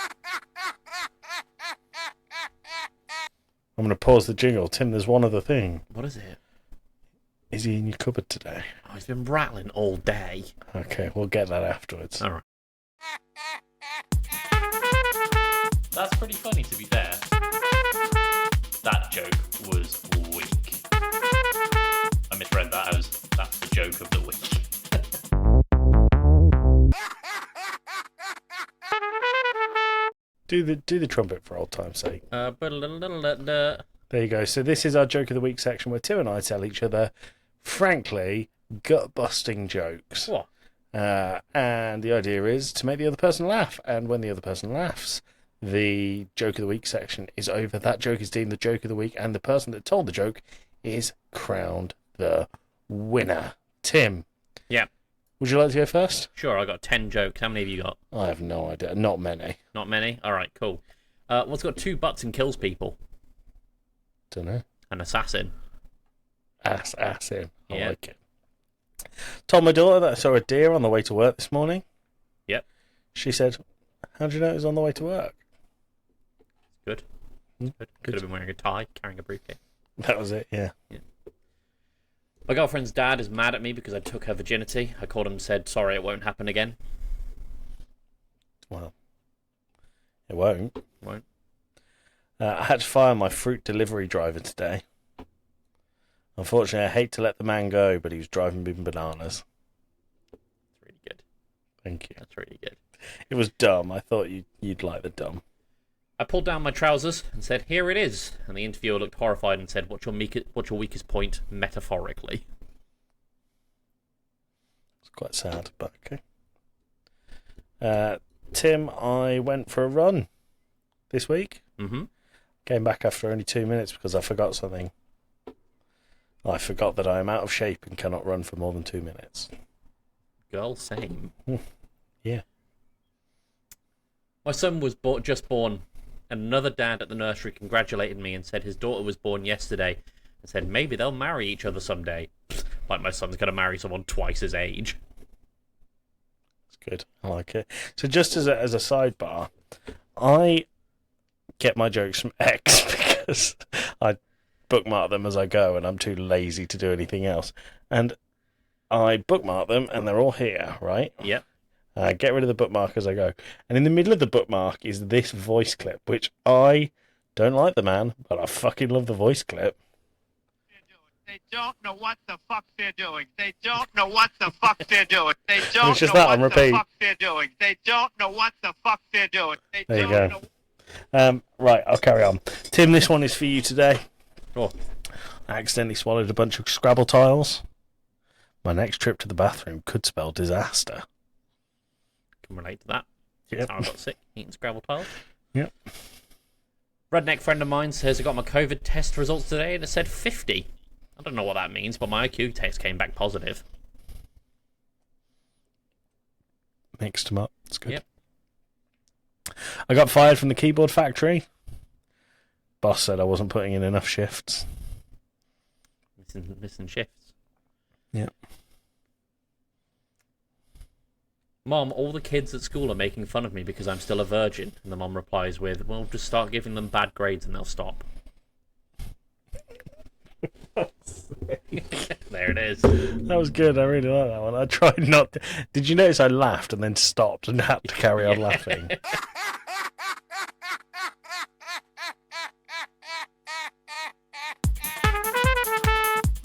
I'm going to pause the jingle. Tim, there's one other thing. What is it? Is he in your cupboard today? Oh, he's been rattling all day. Okay, we'll get that afterwards. All right. That's pretty funny, to be fair. That joke was weak. I misread that as that's the joke of the week. Do the trumpet for old time's sake. There There you go. So this is our joke of the week section where Tim and I tell each other, frankly, gut-busting jokes. What? And the idea is to make the other person laugh. And when the other person laughs, the joke of the week section is over. That joke is deemed the joke of the week, and the person that told the joke is crowned the winner. Tim. Yeah. Would you like to go first? Sure, I got 10 jokes. How many have you got? I have no idea. Not many. Not many? Alright, cool. What's got 2 butts and kills people? Don't know. An assassin. Ass him. I Yeah. like it. Told my daughter that I saw a deer on the way to work this morning. Yep. She said, "How do you know it was on the way to work?" Good. Good. Could have been wearing a tie, carrying a briefcase. That was it, yeah. My girlfriend's dad is mad at me because I took her virginity. I called him and said, "Sorry, it won't happen again." Well, it won't. Won't. I had to fire my fruit delivery driver today. Unfortunately, I hate to let the man go, but he was driving me bananas. That's really good. Thank you. That's really good. It was dumb. I thought you'd like the dumb. I pulled down my trousers and said, "Here it is." And the interviewer looked horrified and said, what's your weakest point, metaphorically?" It's quite sad, but okay. Tim, I went for a run this week. Mm-hmm. Came back after only 2 minutes because I forgot something. I forgot that I am out of shape and cannot run for more than 2 minutes. Girl, same. Yeah. My son was just born, and another dad at the nursery congratulated me and said his daughter was born yesterday, and said maybe they'll marry each other someday. Like my son's going to marry someone twice his age. It's good. I like it. So just as a sidebar, I get my jokes from X because I bookmark them as I go and I'm too lazy to do anything else. And I bookmark them and they're all here, right? Yep. Get rid of the bookmark as I go. And in the middle of the bookmark is this voice clip, which I don't like the man, but I fucking love the voice clip. They don't know what the fuck they're doing. They don't know what the fuck they're doing. They It's don't just know that what on the repeat. fuck they're doing. They don't know what the fuck they're doing. They There you don't go. know. Right, I'll carry on. Tim, this one is for you today. Oh, I accidentally swallowed a bunch of Scrabble tiles. My next trip to the bathroom could spell disaster. can relate to that. Yep. I got sick eating Scrabble tiles. Yep. Redneck friend of mine says I got my COVID test results today and it said 50. I don't know what that means, but my IQ test came back positive. Mixed them up. It's good. Yep. I got fired from the keyboard factory. Boss said I wasn't putting in enough shifts. Missing shifts. Yep. Mom, all the kids at school are making fun of me because I'm still a virgin. And the mom replies with, well, just start giving them bad grades and they'll stop. There it is. That was good. I really like that one. I tried not to... Did you notice I laughed and then stopped and had to carry on laughing?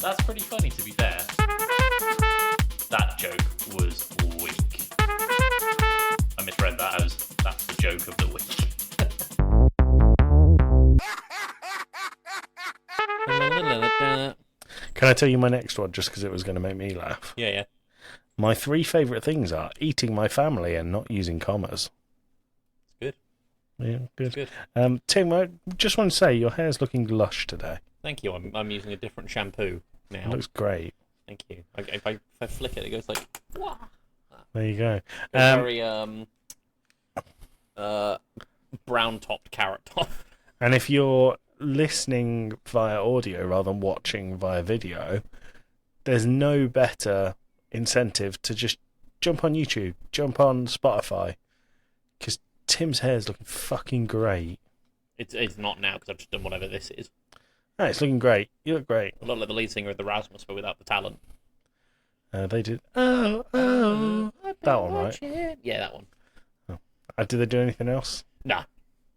That's pretty funny, to be fair. That joke was weak. I misread that as, that's the joke of the week. Can I tell you my next one just because it was going to make me laugh? Yeah. My 3 favourite things are eating my family and not using commas. It's good. Yeah, good. Good. Tim, I just want to say your hair's looking lush today. Thank you. I'm using a different shampoo It now. looks great. Thank you. If I flick it, it goes like, wah. There you go. Very brown topped carrot top. And if you're listening via audio rather than watching via video, there's no better incentive to just jump on YouTube, jump on Spotify, because Tim's hair's looking fucking great. It's not now because I've just done whatever this is. Oh, it's looking great. You look great. I look like the lead singer of the Rasmus, but without the talent. They did. Oh, that one, right? Yeah, that one. Did they do anything else? Nah.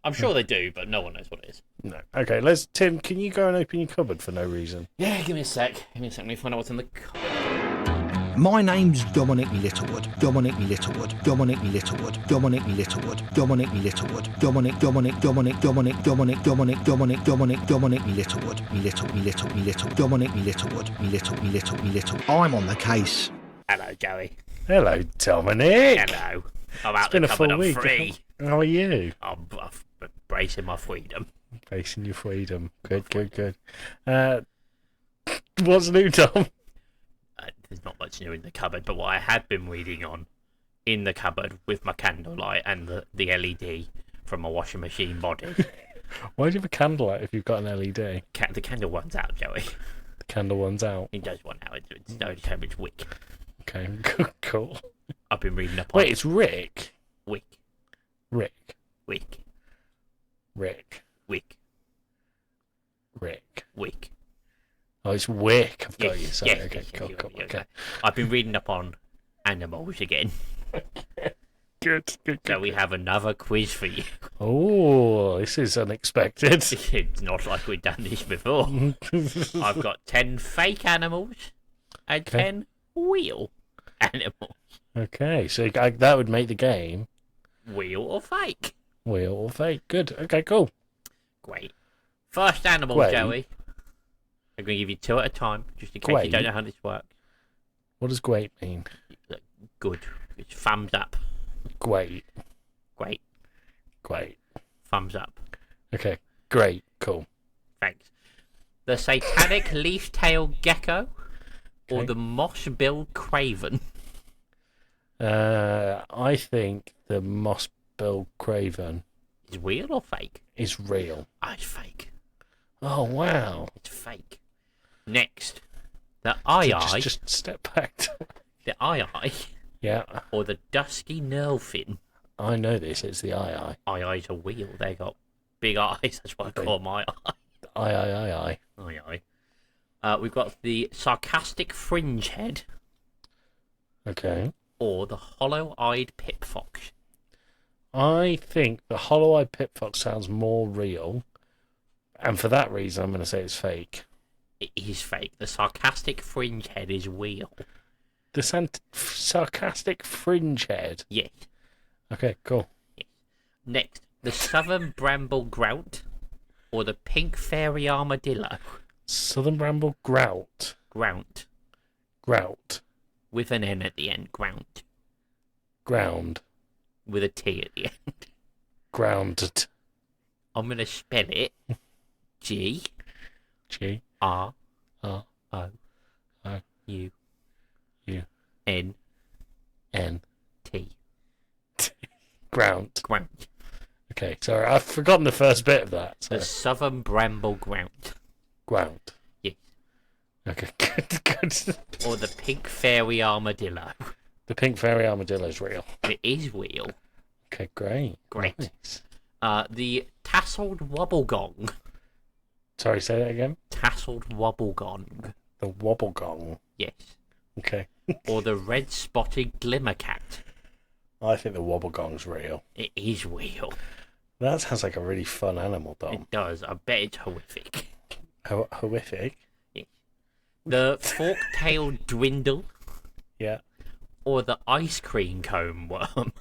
I'm sure they do, but no one knows what it is. No. Okay, Tim, can you go and open your cupboard for no reason? Yeah, give me a sec. Let me find out what's in the cupboard. My name's Dominic Littlewood. Dominic Littlewood. Dominic Littlewood. Dominic Littlewood. Dominic Littlewood. Dominic Littlewood. Dominic Littlewood. I'm on the case. Hello, Joey. Hello, Dominic. Hello. I'm out It's been the a cupboard. full I'm week. free. How are you? I'm bracing my freedom. Facing your freedom. Good. What's new, Tom? There's not much new in the cupboard, but what I had been reading on in the cupboard with my candlelight and the LED from my washing machine body. Why do you have a candlelight if you've got an LED? The candle runs out, Joey. The candle one's out. It does run out. It's no much wick. Okay, cool. I've been reading up on Wait, it's Rick. wick. Rick. Wick. Rick. Wick. Rick. Wick. Oh, it's Wick. I've got Yes, you. Sorry. yes, Okay, yes, cool. yeah. Okay. I've been reading up on animals again. Good. So we have another quiz for you. Oh, this is unexpected. It's not like we've done this before. I've got 10 fake animals and 10 real animals. Okay, so that would make the game Real or fake? real or fake. Good. Okay, cool. Great. First animal, Great. Joey. I'm going to give you 2 at a time, just in case Great. you don't know how this works. What does great mean? Good. It's thumbs up. Great. Great. Great. Thumbs up. Okay, great, cool. Thanks. The satanic leaf-tailed gecko or Okay. the moss-billed craven? I think the moss-billed craven Is real or fake? is real. Oh, it's fake. Oh, wow. It's fake. Next, the So eye-eye. just step back. The eye-eye Yeah, or the dusky knurlfin? I know this. It's the eye. Eye-eye's a wheel. They got big eyes. That's why I call them eye-eye. Eye. Eye-eye. We've got the sarcastic fringe head Okay. or the hollow-eyed pip fox. I think the hollow-eyed pit fox sounds more real, and for that reason, I'm going to say it's fake. It is fake. The sarcastic fringe head is real. The sarcastic fringe head. Yes. Okay, cool. Next, the southern bramble grout or the pink fairy armadillo. Southern bramble grout. Grout. Grout. With an N at the end. Grout. Ground. With a T at the end. Grounded. I'm going to spell it. G. G. R. R. O. O. U. U. N. N. T. Ground. Grout. Okay, sorry, I've forgotten the first bit of that. So. The southern bramble grout. Ground. Yes. Okay, good. Or the pink fairy armadillo. The pink fairy armadillo is real. It is real. Okay, great. Great. Nice. The tasseled wobblegong. Sorry, say that again. Tasseled wobblegong. The wobblegong. Yes. Okay. Or the red spotted glimmercat. I think the wobblegong's real. It is real. That sounds like a really fun animal, Dom. It does. I bet it's horrific. Horrific. Yes. The fork-tailed dwindle Yeah. or the ice cream cone worm.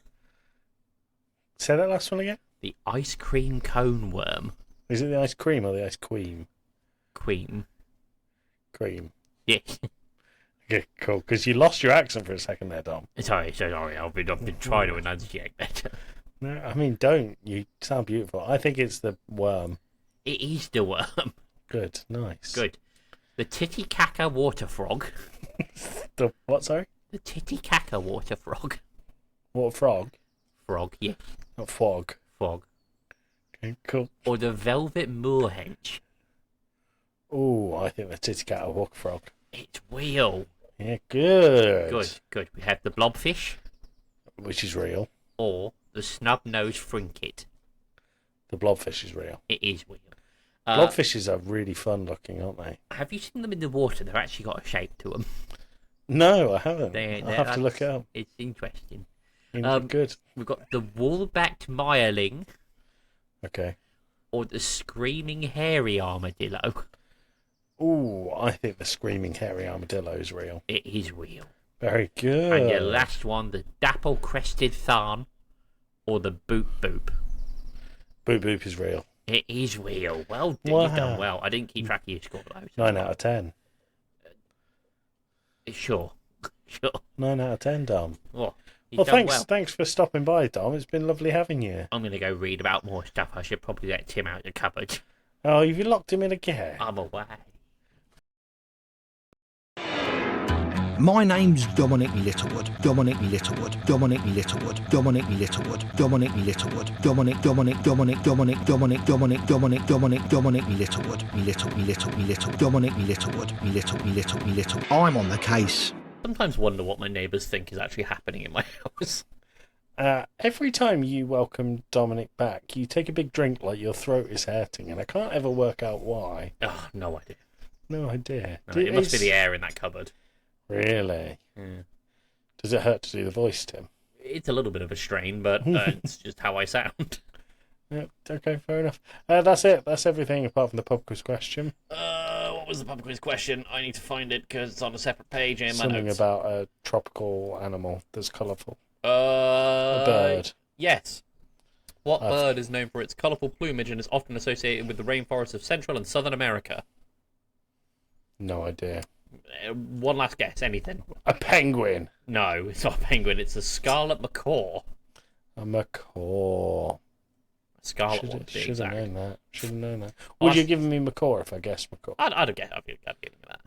Say that last one again. The ice cream cone worm. Is it the ice cream or the ice queen? Queen. Cream. Yes. Okay, cool. Because you lost your accent for a second there, Dom. Sorry. I've been trying to enunciate better. No, I mean, don't. You sound beautiful. I think it's the worm. It is the worm. Good. Nice. Good. The Titicaca water frog. The what, sorry? The Titicaca water frog. What, frog? Frog, yes. Not fog. Frog. Okay, cool. Or the velvet moorhench. Oh, I think the Titicaca walk frog. It's real. Yeah, good. Good. We have the blobfish Which is real. or the snub-nosed frinket. The blobfish is real. It is real. Blobfishes are really fun looking, aren't they? Have you seen them in the water? They've actually got a shape to them. No, I haven't. They're- I'll have to look it up. It's interesting. Good. We've got the wool-backed mireling Okay. or the screaming hairy armadillo. Ooh, I think the screaming hairy armadillo is real. It is real. Very good. And your last one, the dapple-crested tharn or the boop boop. Boop boop is real. It is real. Well, Wow. you've done well. I didn't keep track of your score, though. 9 out of 10. Sure. Sure. 9 out of 10, Dom. Well, you've Well, done thanks. well. Thanks for stopping by, Dom. It's been lovely having you. I'm going to go read about more stuff. I should probably let Tim out of the cupboard. Oh, you've locked him in again. I'm away. My name's Dominic Littlewood. Dominic Littlewood. Dominic Littlewood. Dominic Littlewood. Dominic Littlewood. Dominic Littlewood. Dominic Littlewood. I'm on the case. Sometimes wonder what my neighbours think is actually happening in my house. Every time you welcome Dominic back, you take a big drink like your throat is hurting, and I can't ever work out why. Oh, no idea. No idea. No, it must be the air in that cupboard. Really? Yeah. Does it hurt to do the voice, Tim? It's a little bit of a strain, but it's just how I sound. Yeah, okay, fair enough. That's it. That's everything apart from the pub quiz question. What was the pub quiz question? I need to find it because it's on a separate page in my Something notes. about a tropical animal that's colourful. A bird. Yes. What bird is known for its colourful plumage and is often associated with the rainforests of Central and Southern America? No idea. One last guess, anything. A penguin. No, it's not a penguin, it's a scarlet macaw. A macaw. Scarlet one, to be Should have exact. known that. Should have known that. Would you have given me McCaw if I guessed McCaw? I'd have given you that.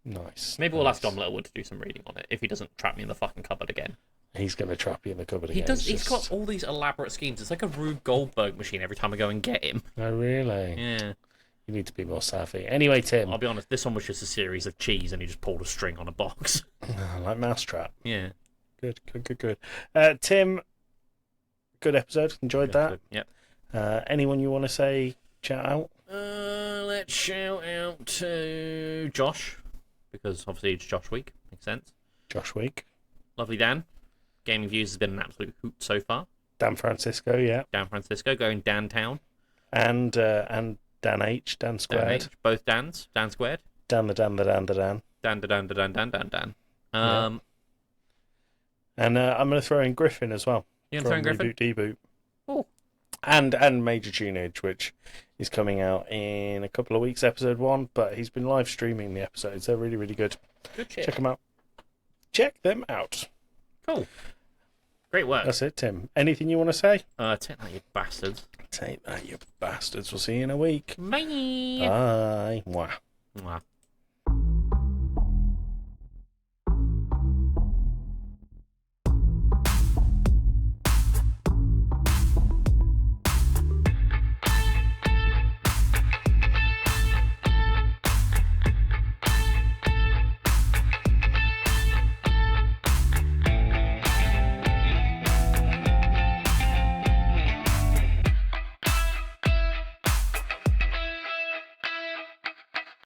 Nice. Maybe we'll nice. ask Dom Littlewood to do some reading on it if he doesn't trap me in the fucking cupboard again. He's going to trap you in the cupboard He again. does. He's got all these elaborate schemes. It's like a Rube Goldberg machine every time I go and get him. Oh, really? Yeah. You need to be more savvy. Anyway, Tim. I'll be honest. This one was just a series of cheese, and he just pulled a string on a box. Like Mousetrap. Yeah. Good. Tim, good episode. Enjoyed that. Yep. Anyone you want to say, shout out? Let's shout out to Josh, because obviously it's Josh Week. Makes sense. Josh Week. Lovely Dan. Gaming Views has been an absolute hoot so far. Dan Francisco, yeah. Dan Francisco going Dan Town. And Dan H, Dan Squared. Dan H, both Dans. Dan Squared. Dan. Dan. And I'm going to throw in Griffin as well. You going to throw in Griffin? Reboot Deboot. Oh. And Major Tunage, which is coming out in a couple of weeks, episode 1, but he's been live streaming the episodes. They're really, really good. Good shit. Check them out. Check them out. Cool. Great work. That's it, Tim. Anything you want to say? Take that, you bastards. Take that, you bastards. We'll see you in a week. Bye. Bye. Mwah. Mwah.